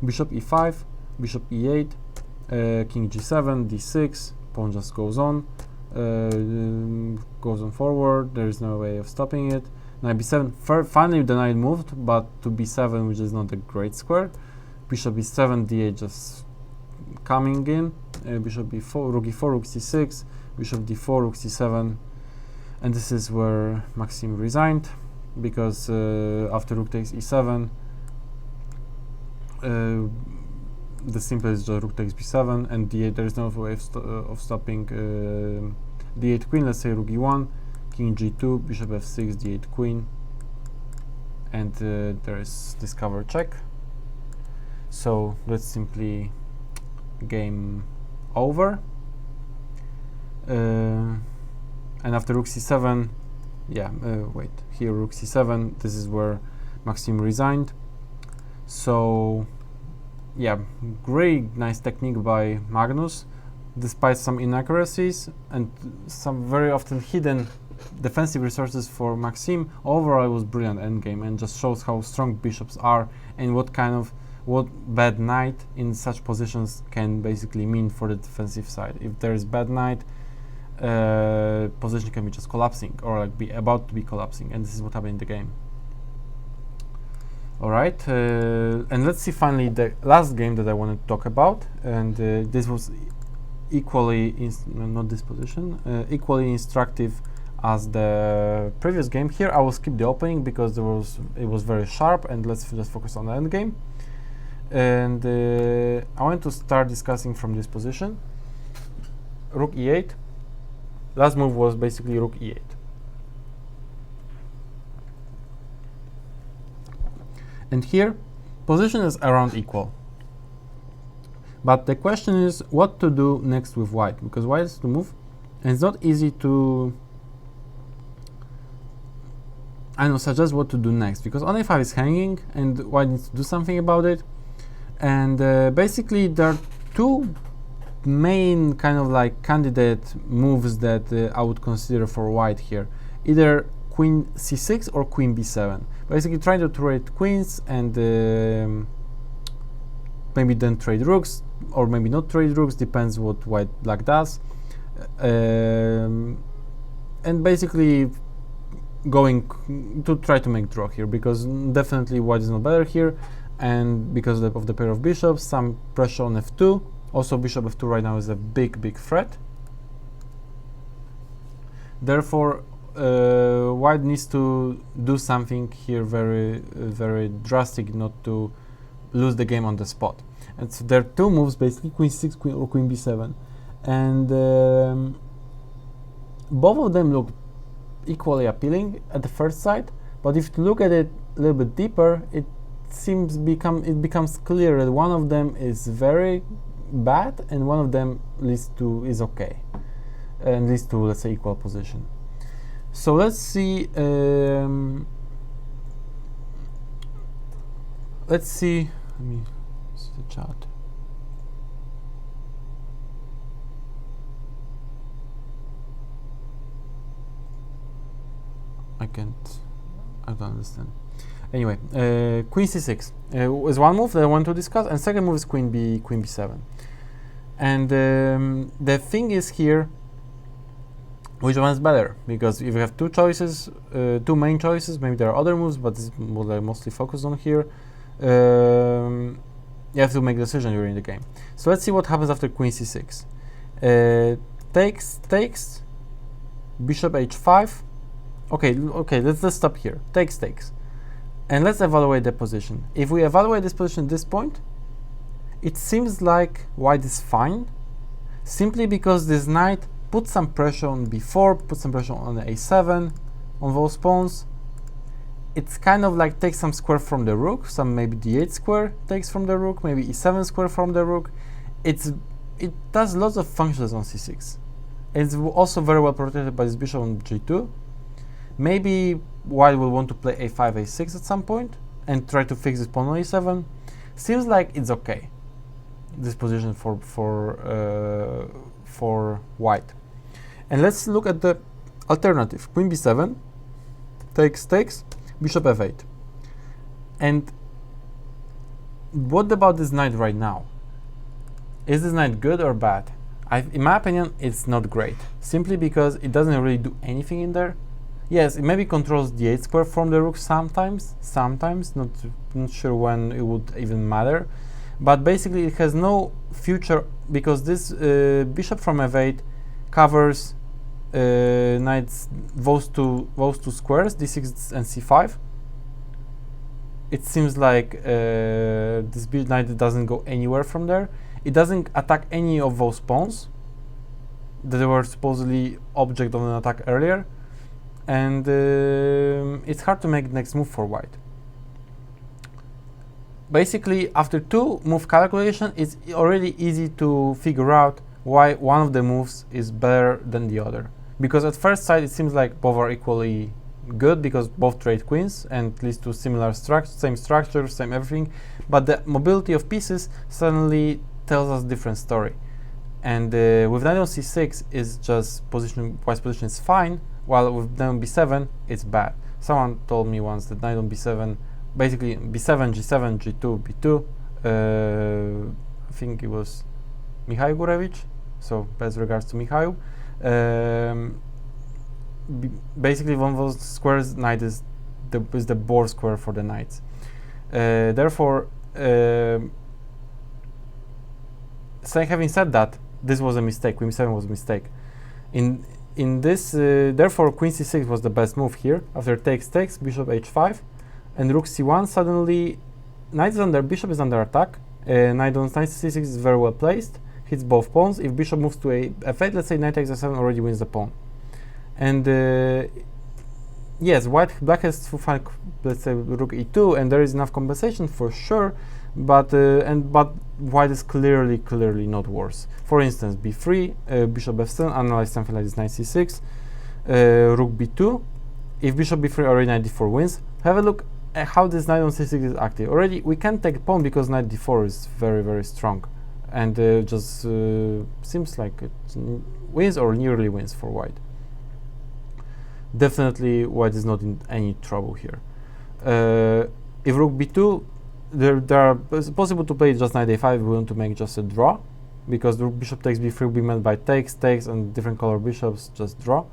bishop e5, bishop e8, king g7, d6, pawn just goes on forward. There is no way of stopping it. Knight b7, finally the knight moved, but to b7, which is not a great square. Bishop b7, d8 just coming in, bishop b4, rook e4, rook c6, bishop d4, rook c7, and this is where Maxime resigned, because after rook takes e7, the simplest is just rook takes b7, and d8, there is no way of stopping d8 queen. Let's say rook e1, king g2, bishop f6, d8 queen, and there is discover check. So let's simply game over. And after rook c7, yeah, wait, here rook c7, this is where Maxime resigned. So yeah, great nice technique by Magnus, despite some inaccuracies and some very often hidden defensive resources for Maxime. Overall it was brilliant endgame and just shows how strong bishops are and what bad knight in such positions can basically mean for the defensive side. If there is bad knight, position can be just collapsing or like be about to be collapsing, and this is what happened in the game. Alright, and let's see finally the last game that I wanted to talk about, and this was equally, not this position, equally instructive as the previous game. Here I will skip the opening because it was very sharp, and let's just focus on the end game. And I want to start discussing from this position. Rook e8. Last move was basically rook e8. And here, position is around equal. But the question is what to do next with white, because white is to move, and it's not easy to suggest what to do next, because on a5 is hanging, and white needs to do something about it. And basically there are two main kind of like candidate moves that I would consider for white here. Either queen c6 or queen b7. Basically trying to trade queens and maybe then trade rooks, or maybe not trade rooks, depends what white black does. And basically going to try to make draw here, because definitely white is not better here, and because of the pair of bishops, some pressure on f2. Also bishop f2 right now is a big threat. Therefore white needs to do something here very drastic, not to lose the game on the spot. And so there are two moves basically, queen c6 or queen b7, and both of them look equally appealing at the first sight, but if you look at it a little bit deeper, it becomes clear that one of them is very bad and one of them is okay, and leads to, let's say, equal position. So let's see. Let me see the chat. I don't understand. Anyway, queen c6 is one move that I want to discuss, and second move is queen b7. And the thing is here, which one is better? Because if you have two choices, two main choices, maybe there are other moves, but this is what I mostly focus on here. You have to make a decision during the game. So let's see what happens after queen c6. Takes, bishop h5. Okay, let's stop here. Takes. And let's evaluate the position. If we evaluate this position at this point, it seems like white is fine, simply because this knight puts some pressure on b4, puts some pressure on the a7, on those pawns. It's kind of like takes some square from the rook, some maybe d8 square takes from the rook, maybe e7 square from the rook. It does lots of functions on c6. It's also very well protected by this bishop on g2. Maybe white will want to play a5, a6 at some point and try to fix this pawn on a7. Seems like it's okay, this position for white. And let's look at the alternative. Queen b7, takes, bishop f8. And what about this knight right now? Is this knight good or bad? In my opinion, it's not great, simply because it doesn't really do anything in there. Yes, it maybe controls d8 square from the rook sometimes, not sure when it would even matter. But basically it has no future, because this bishop from f8 covers knights, those two squares, d6 and c5. It seems like this knight doesn't go anywhere from there. It doesn't attack any of those pawns that were supposedly object of an attack earlier. and it's hard to make the next move for white. Basically, after 2 move calculation, it's already easy to figure out why one of the moves is better than the other. Because at first sight, it seems like both are equally good because both trade queens and leads to similar same structure, same everything. But the mobility of pieces suddenly tells us different story. And with knight on c6 is just white's position is fine, while with knight on b7 it's bad. Someone told me once that knight on b7, basically b7, g7, g2, b2. I think it was Michał Gurewicz, so best regards to Michał. Basically, one of those squares knight is the board square for the knights. Therefore, having said that, this was a mistake. Queen 7 was a mistake. In this, therefore, queen c6 was the best move here. After takes, bishop h5, and rook c1. Suddenly, bishop is under attack. Knight on knight c6 is very well placed. Hits both pawns. If bishop moves to f8, let's say knight takes f7 already wins the pawn. And yes, black has to find, let's say, rook e2, and there is enough compensation for sure. But white is clearly not worse. For instance, b3, bishop f7, analyze something like this, knight c6, rook b2. If bishop b3, already knight d4 wins. Have a look at how this knight on c6 is active. Already, we can't take pawn because knight d4 is very strong, and just seems like it wins or nearly wins for white. Definitely, white is not in any trouble here. If rook b2, it's possible to play just knight a5 if we want to make just a draw, because the bishop takes b3 will be met by takes, and different color bishops just draw.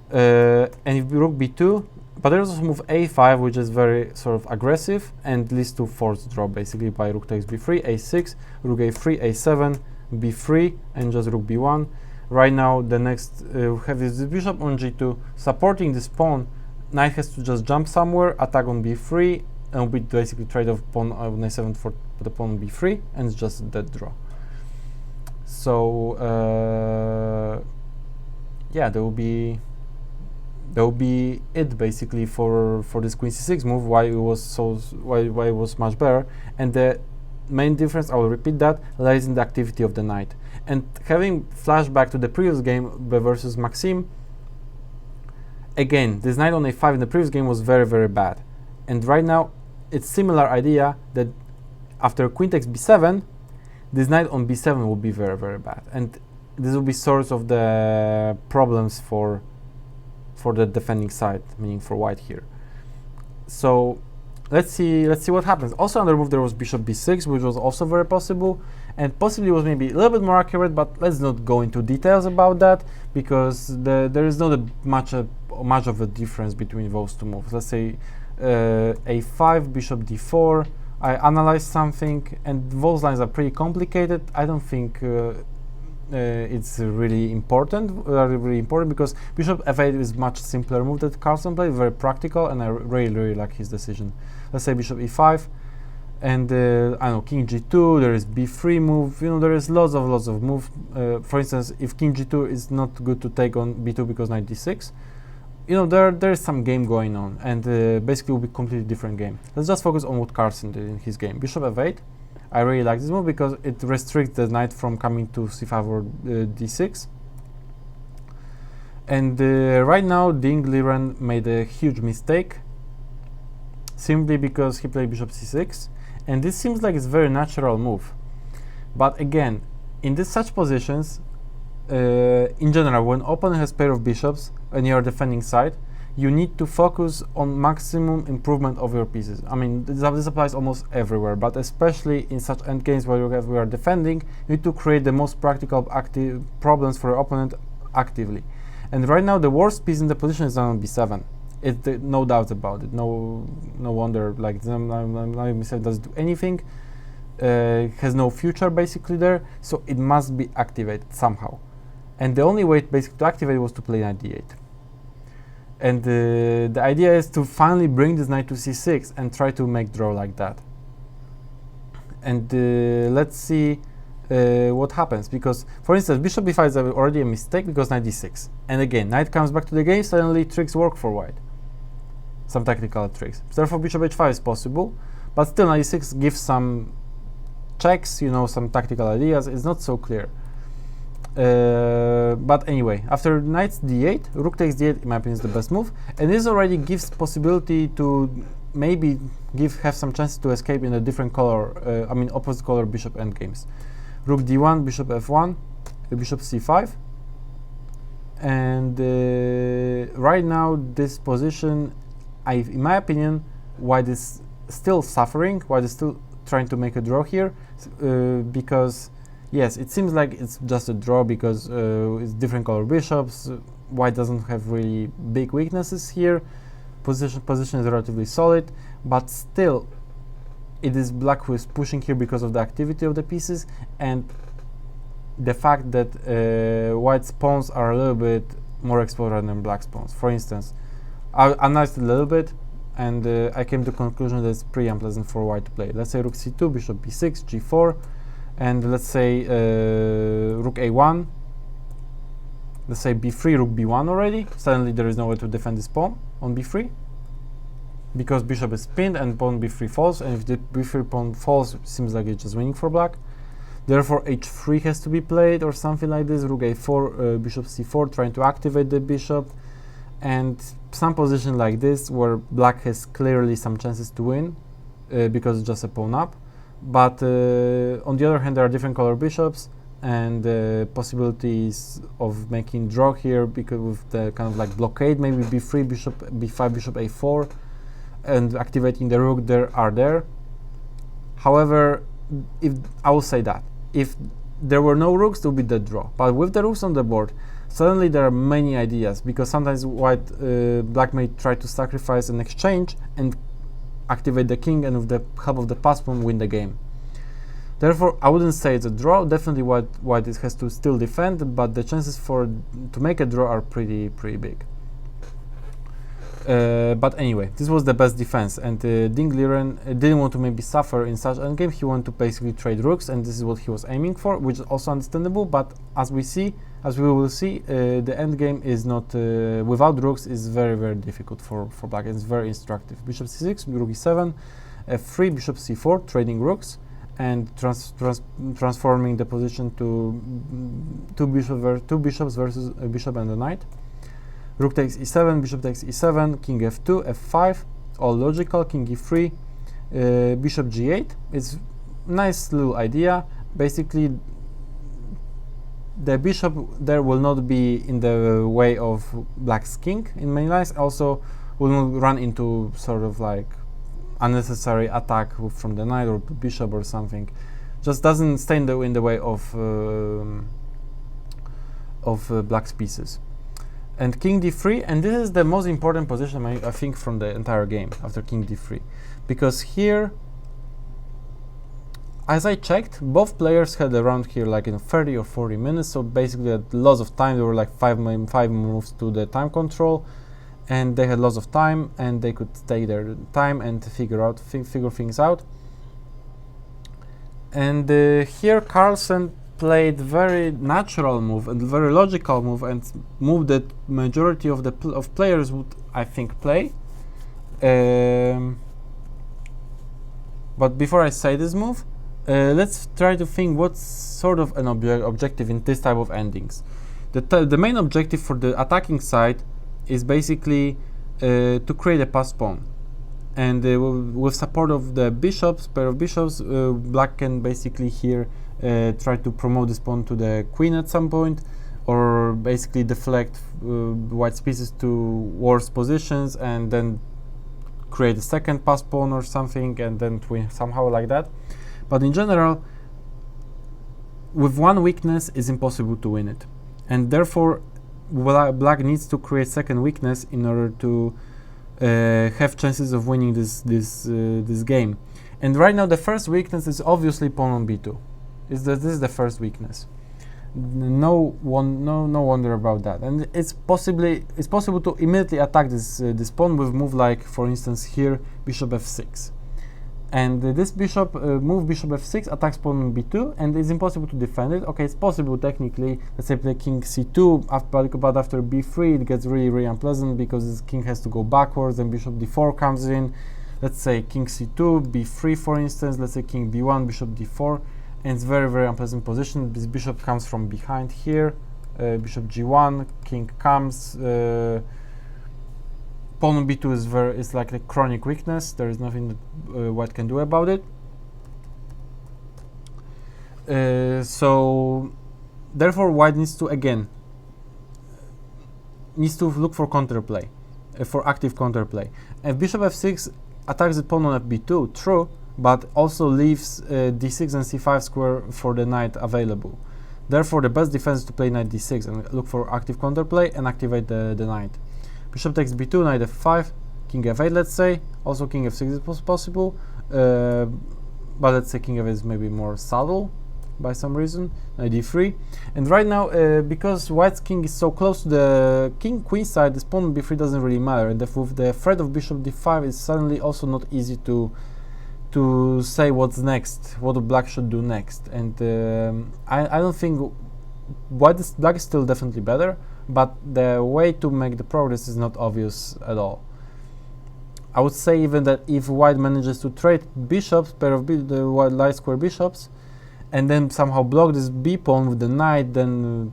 And if rook b2, but there's also move a5, which is very sort of aggressive and leads to forced draw basically by rook takes b3, a6, rook a3, a7, b3, and just rook b1. Right now, the next we have this bishop on g2 supporting this pawn. Knight has to just jump somewhere, attack on b3, and we basically trade off pawn on a7 for the pawn on b3, and it's just a dead draw. So yeah, that will be it basically for this queen c6 move. Why it was much better, and the main difference, I will repeat that, lies in the activity of the knight. And having flashback to the previous game versus Maxime, again, this knight on a5 in the previous game was very bad, and right now it's similar idea that after queen takes b7, this knight on b7 will be very bad, and this will be source of the problems for the defending side, meaning for white here. So let's see what happens. Also, another move, there was bishop b6, which was also very possible, and possibly was maybe a little bit more accurate, but let's not go into details about that, because there is not much of a difference between those two moves. Let's say a5, bishop d4, I analyze something, and those lines are pretty complicated. I don't think it's really important, because bishop f8 is much simpler move that Carlsen played, very practical, and I really like his decision. Let's say bishop e5, and I know, king g2, there is b3 move, there is lots of moves. For instance, if king g2 is not good to take on b2 because knight d6, there is some game going on, and basically will be completely different game. Let's just focus on what Carlsen did in his game. Bishop f8, I really like this move because it restricts the knight from coming to c5 or d6. And right now, Ding Liren made a huge mistake, simply because he played bishop c6, and this seems like it's a very natural move. But again, in such positions, in general, when opponent has pair of bishops and you are defending side, you need to focus on maximum improvement of your pieces. I mean, this applies almost everywhere, but especially in such endgames where we are defending, you need to create the most practical problems for your opponent actively. And right now, the worst piece in the position is on b7. No doubt about it. No wonder. Like b7 doesn't do anything. Has no future basically there, so it must be activated somehow. And the only way basically to activate it was to play knight d8. And the idea is to finally bring this knight to c6 and try to make draw like that. And let's see what happens, because for instance bishop b5 is already a mistake because knight d6, and again knight comes back to the game, suddenly tricks work for white, some tactical tricks. Therefore bishop h5 is possible, but still knight d6 gives some checks, you know, some tactical ideas. It's not so clear. But anyway, after knight d8, rook takes d8 in my opinion is the best move, and this already gives possibility to maybe have some chances to escape in a different color, I mean opposite color bishop endgames. Rook d1, bishop f1, bishop c5, and right now this position, in my opinion, white is still suffering, white is still trying to make a draw here, because yes, it seems like it's just a draw because it's different color bishops. White doesn't have really big weaknesses here. Position is relatively solid, but still it is black who is pushing here because of the activity of the pieces and the fact that white's pawns are a little bit more exposed than black's pawns. For instance, I analyzed it a little bit and I came to the conclusion that it's pretty unpleasant for white to play. Let's say rook c2, bishop b6, g4, and let's say rook a1, let's say b3, rook b1 already. Suddenly there is no way to defend this pawn on b3 because bishop is pinned and pawn b3 falls, and if the b3 pawn falls, it seems like it's just winning for black. Therefore h3 has to be played or something like this, rook a4, bishop c4, trying to activate the bishop, and some position like this where black has clearly some chances to win because it's just a pawn up. But on the other hand, there are different color bishops and possibilities of making draw here because with the kind of like blockade, maybe b3, bishop b5, bishop a4, and activating the rook there. However, if I will say that if there were no rooks, it would be the draw. But with the rooks on the board, suddenly there are many ideas, because sometimes black may try to sacrifice an exchange and activate the king, and with the help of the pass pawn win the game. Therefore, I wouldn't say it's a draw. Definitely white has to still defend, but the chances to make a draw are pretty big. But anyway, this was the best defense, and Ding Liren didn't want to maybe suffer in such endgame. He wanted to basically trade rooks, and this is what he was aiming for, which is also understandable. But as we will see, the endgame is not without rooks is very difficult for black. It's very instructive. Bishop c6, rook e7, f3, bishop c4, trading rooks, and transforming the position to two bishops versus a bishop and a knight. Rook takes e7, bishop takes e7, king f2, f5, all logical, king e3, bishop g8. It's nice little idea. Basically, the bishop there will not be in the way of black's king in many lines. Also, will not run into sort of like unnecessary attack from the knight or bishop or something. Just doesn't stay in the way of black's pieces. And king d3, and this is the most important position I think from the entire game after king d3, because here, as I checked, both players had around here like in 30 or 40 minutes, so basically had lots of time. There were like five moves to the time control, and they had lots of time, and they could take their time and figure things out. And here Carlsen played very natural move and very logical move, and move that majority of players would, I think, play. But before I say this move, let's try to think what's sort of an objective in this type of endings. The main objective for the attacking side is basically to create a pass pawn, and with support of the pair of bishops, black can basically here try to promote this pawn to the queen at some point, or basically deflect white's pieces to worse positions and then create a second pass pawn or something and then win somehow like that. But in general, with one weakness it's impossible to win it, and therefore black needs to create second weakness in order to have chances of winning this game. And right now the first weakness is obviously pawn on b2. This is the first weakness. No wonder about that. And it's possible to immediately attack this pawn with move like, for instance, here bishop f6. And this bishop, move bishop f6, attacks pawn on b2, and it's impossible to defend it. Okay, it's possible technically. Let's say play king c2, but after b3 it gets really, really unpleasant because this king has to go backwards, and bishop d4 comes in. Let's say king c2, b3 for instance, let's say king b1, bishop d4, and it's very, very unpleasant position. This bishop comes from behind here, bishop g1, king comes, pawn on b2 is like a chronic weakness. There is nothing that white can do about it. So therefore white needs to look for counterplay, for active counterplay. And bishop f6 attacks the pawn on fb2, true, but also leaves d6 and c5 square for the knight available. Therefore the best defense is to play knight d6 and look for active counterplay and activate the knight. Bishop takes b2, knight f5, king f8, let's say. Also king f6 is possible, but let's say king f8 is maybe more subtle by some reason. Knight d3. And right now, because white's king is so close to the king-queen side, this pawn on b3 doesn't really matter. And with the threat of bishop d5, it's suddenly also not easy to say what's next, what black should do next. And I don't think black is still definitely better, but the way to make the progress is not obvious at all. I would say even that if white manages to trade bishops, pair of the white light square bishops, and then somehow block this b pawn with the knight, then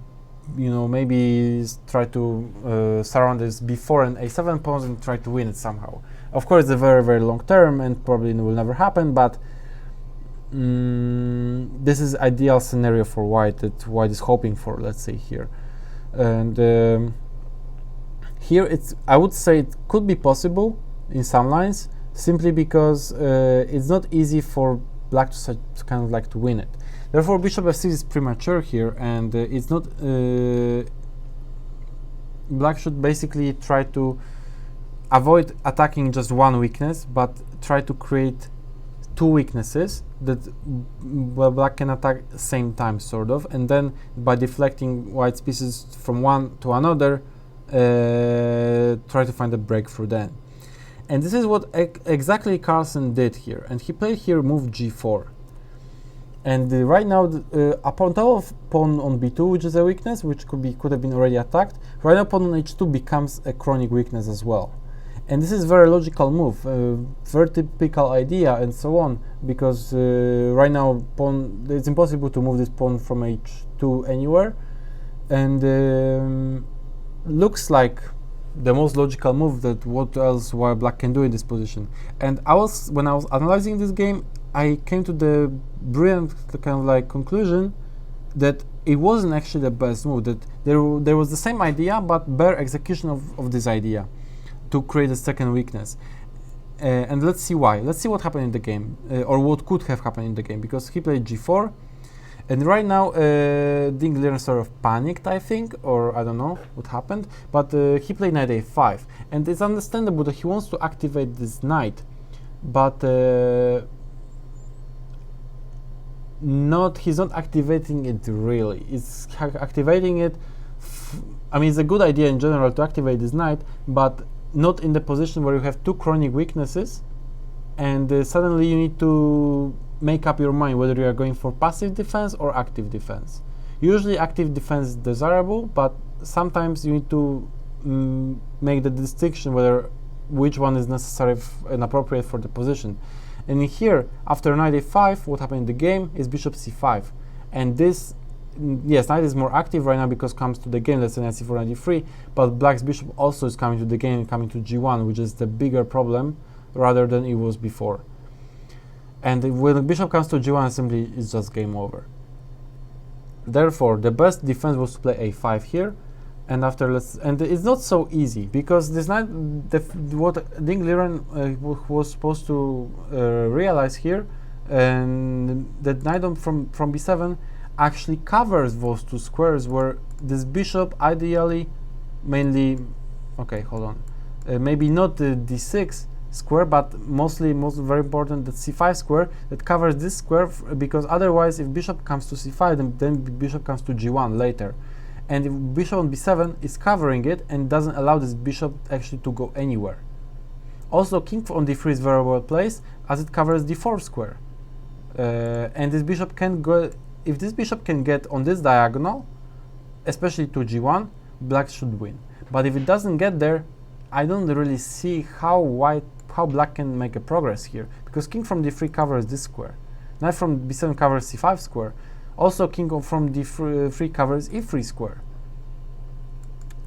you know, maybe try to surround this b4 and a7 pawns and try to win it somehow. Of course, it's a very, very long term and probably will never happen, but this is ideal scenario for white that white is hoping for, let's say here. And here I would say it could be possible in some lines, simply because it's not easy for black to kind of like to win it. Therefore bishop f6 is premature here, and it's not black should basically try to avoid attacking just one weakness, but try to create two weaknesses that black can attack at the same time, sort of, and then by deflecting white's pieces from one to another, try to find a breakthrough then. And this is what exactly Carlsen did here, and he played here move g4. And right now, upon top of pawn on b2, which is a weakness, which could have been already attacked, right now pawn on h2 becomes a chronic weakness as well. And this is a very logical move, very typical idea and so on, because right now it's impossible to move this pawn from h2 anywhere, and looks like the most logical move that what else white black can do in this position. And when I was analyzing this game, I came to the brilliant kind of like conclusion that it wasn't actually the best move, that there was the same idea but bare execution of this idea to create a second weakness. And let's see why. Let's see what happened in the game, or what could have happened in the game, because he played g4, and right now Liren sort of panicked, I think, or I don't know what happened, but he played knight a5, and it's understandable that he wants to activate this knight, but he's not activating it really. It's activating it, I mean, it's a good idea in general to activate this knight, but not in the position where you have two chronic weaknesses, and suddenly you need to make up your mind whether you are going for passive defense or active defense. Usually active defense is desirable, but sometimes you need to make the distinction which one is necessary and appropriate for the position. And here, after knight a5, what happened in the game is bishop c5, and this, yes, knight is more active right now because comes to the game, let's say knight c4, knight d3, but black's bishop also is coming to the game, coming to g1, which is the bigger problem rather than it was before. And when the bishop comes to g1, simply it's just game over. Therefore, the best defense was to play a5 here, and after and it's not so easy because this knight, what Liren was supposed to realize here, and that knight from b7 actually covers those two squares where this bishop ideally, mainly, okay, hold on, maybe not the d6 square, but most very important, the c5 square that covers this square, because otherwise if bishop comes to c5, then bishop comes to g1 later, and if bishop on b7 is covering it and doesn't allow this bishop actually to go anywhere. Also, king on d3 is very well placed as it covers d4 square. And this bishop can go, if this bishop can get on this diagonal, especially to g1, black should win. But if it doesn't get there, I don't really see how black can make a progress here, because king from d3 covers this square, knight from b7 covers c5 square, also king from d3 covers e3 square.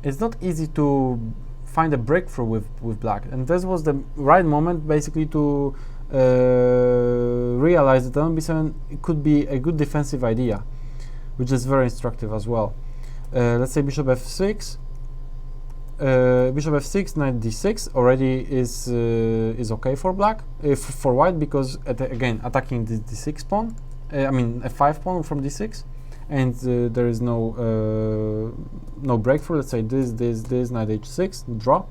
It's not easy to find a breakthrough with black, and this was the right moment basically to realize that on b7 it could be a good defensive idea, which is very instructive as well. Let's say bishop f6, bishop f6, knight d6 already is okay for black, for white, because again attacking the d6 pawn, I mean f5 pawn from d6, and there is no breakthrough. Let's say this knight h6 draw,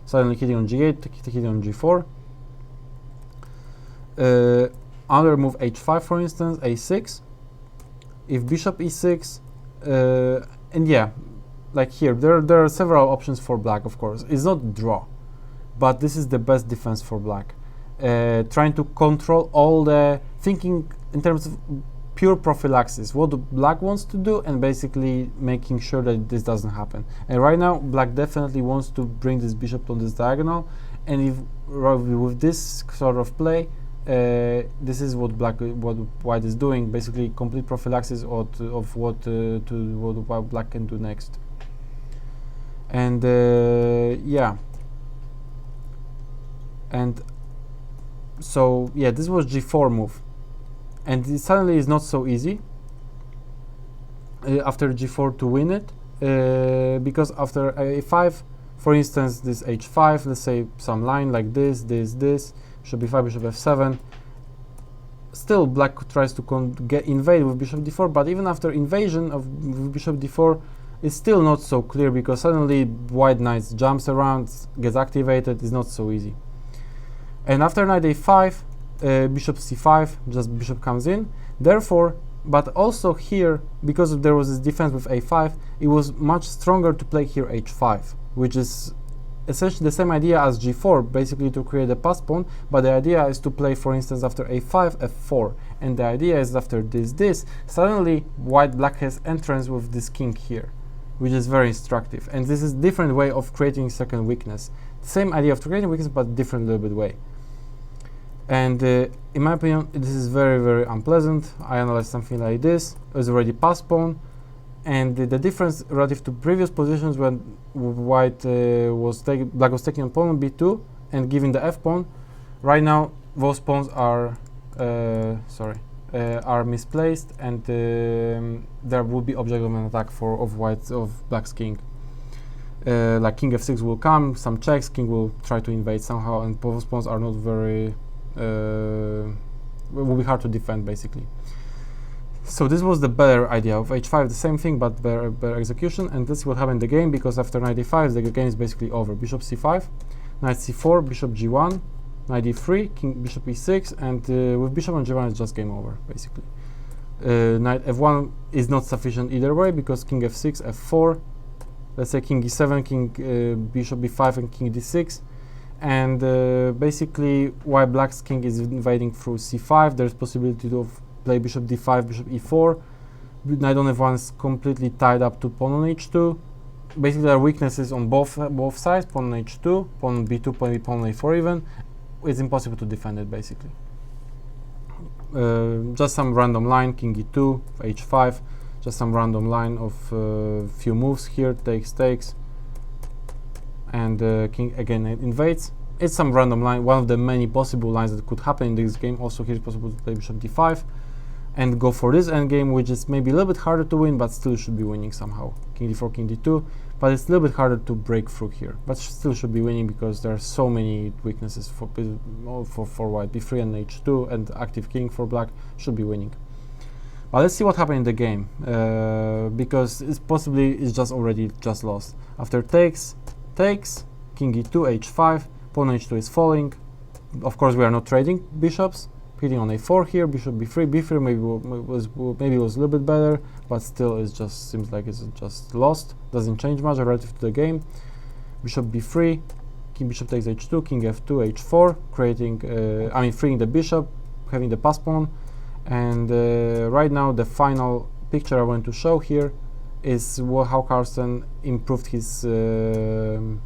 suddenly hitting on g8, hitting on g4. Another move h5, for instance, a6. If bishop e6, and yeah, like here, there are several options for black. Of course, it's not draw, but this is the best defense for black. Trying to control all the thinking in terms of pure prophylaxis, what black wants to do, and basically making sure that this doesn't happen. And right now, black definitely wants to bring this bishop on this diagonal, and if with this sort of play, this is what white is doing, basically complete prophylaxis of what black can do next. And yeah, and so yeah, this was g4 move, and it suddenly is not so easy after g4 to win it, because after a5, for instance, this h5, let's say some line like this, bishop b5, bishop f7, still black tries to invade with bishop d4, but even after invasion of bishop d4, it's still not so clear, because suddenly white knight jumps around, gets activated. It's not so easy. And after knight a5, bishop c5, just bishop comes in. Therefore, but also here, because there was this defense with a5, it was much stronger to play here h5, which is essentially the same idea as g4, basically to create a pass pawn, but the idea is to play, for instance, after a5, f4, and the idea is after this, suddenly black has entrance with this king here, which is very instructive. And this is different way of creating second weakness. Same idea of creating weakness, but different little bit way. And in my opinion, this is very, very unpleasant. I analyzed something like this. It was already pass pawn, and the difference relative to previous positions when black was taking on pawn on b2 and giving the f pawn. Right now, those pawns are misplaced, and there will be object of an attack of black's king. Like king f6 will come, some checks, king will try to invade somehow, and both pawns are not very will be hard to defend basically. So this was the better idea of h5, the same thing but better execution, and this is what happened in the game, because after knight e5 the game is basically over. Bishop c5, knight c4, bishop g1, knight e3, king bishop e6, and with bishop on g1 it's just game over basically. Knight f1 is not sufficient either way, because king f6, f4, let's say king e7, king bishop b5 and king d6, and basically while black's king is invading through c5, there's possibility to play bishop d5, bishop e4. Knight on f1 is completely tied up to pawn on h2. Basically there are weaknesses on both sides, pawn on h2, pawn on b2, pawn on a4 even. It's impossible to defend it basically. Just some random line, king e2, h5, just some random line of few moves here, takes, and king again invades. It's some random line, one of the many possible lines that could happen in this game. Also here it's possible to play bishop d5 and go for this endgame, which is maybe a little bit harder to win, but still should be winning somehow. King d4, king d2, but it's a little bit harder to break through here, but still should be winning, because there are so many weaknesses for white. b3 and h2 and active king for black should be winning. But let's see what happened in the game, because it's just already lost. After takes, king e2, h5, pawn on h2 is falling. Of course, we are not trading bishops. Hitting on a4 here, bishop b3 maybe was a little bit better, but still it just seems like it's just lost. Doesn't change much relative to the game. Bishop b3, king bishop takes h2, king f2, h4, creating, freeing the bishop, having the pass pawn. And right now the final picture I want to show here is how Carlsen improved his the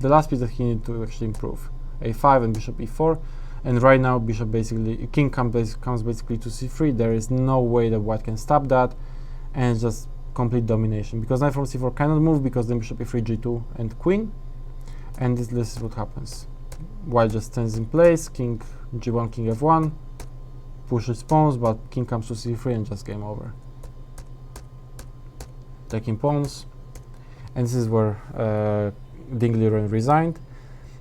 last piece that he needed to actually improve, a5 and bishop e4. And right now bishop basically, king comes basically to c3. There is no way that white can stop that, and it's just complete domination, because knight from c4 cannot move, because then bishop e3, g2 and queen. And this is what happens. White just stands in place, king g1, king f1, pushes pawns, but king comes to c3 and just game over. Taking pawns. And this is where Liren resigned.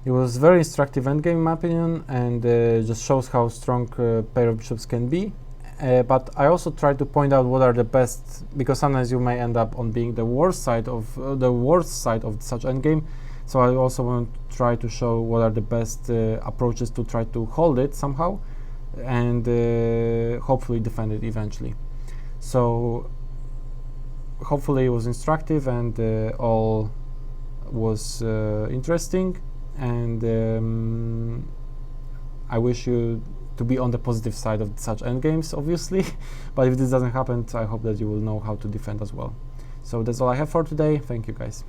It was very instructive endgame in my opinion, and just shows how strong pair of bishops can be. But I also tried to point out what are the best, because sometimes you may end up on being the worst side of such endgame. So I also want to try to show what are the best approaches to try to hold it somehow, and hopefully defend it eventually. So hopefully it was instructive, and all was interesting, and I wish you to be on the positive side of such endgames, obviously. But if this doesn't happen, I hope that you will know how to defend as well. So that's all I have for today. Thank you guys.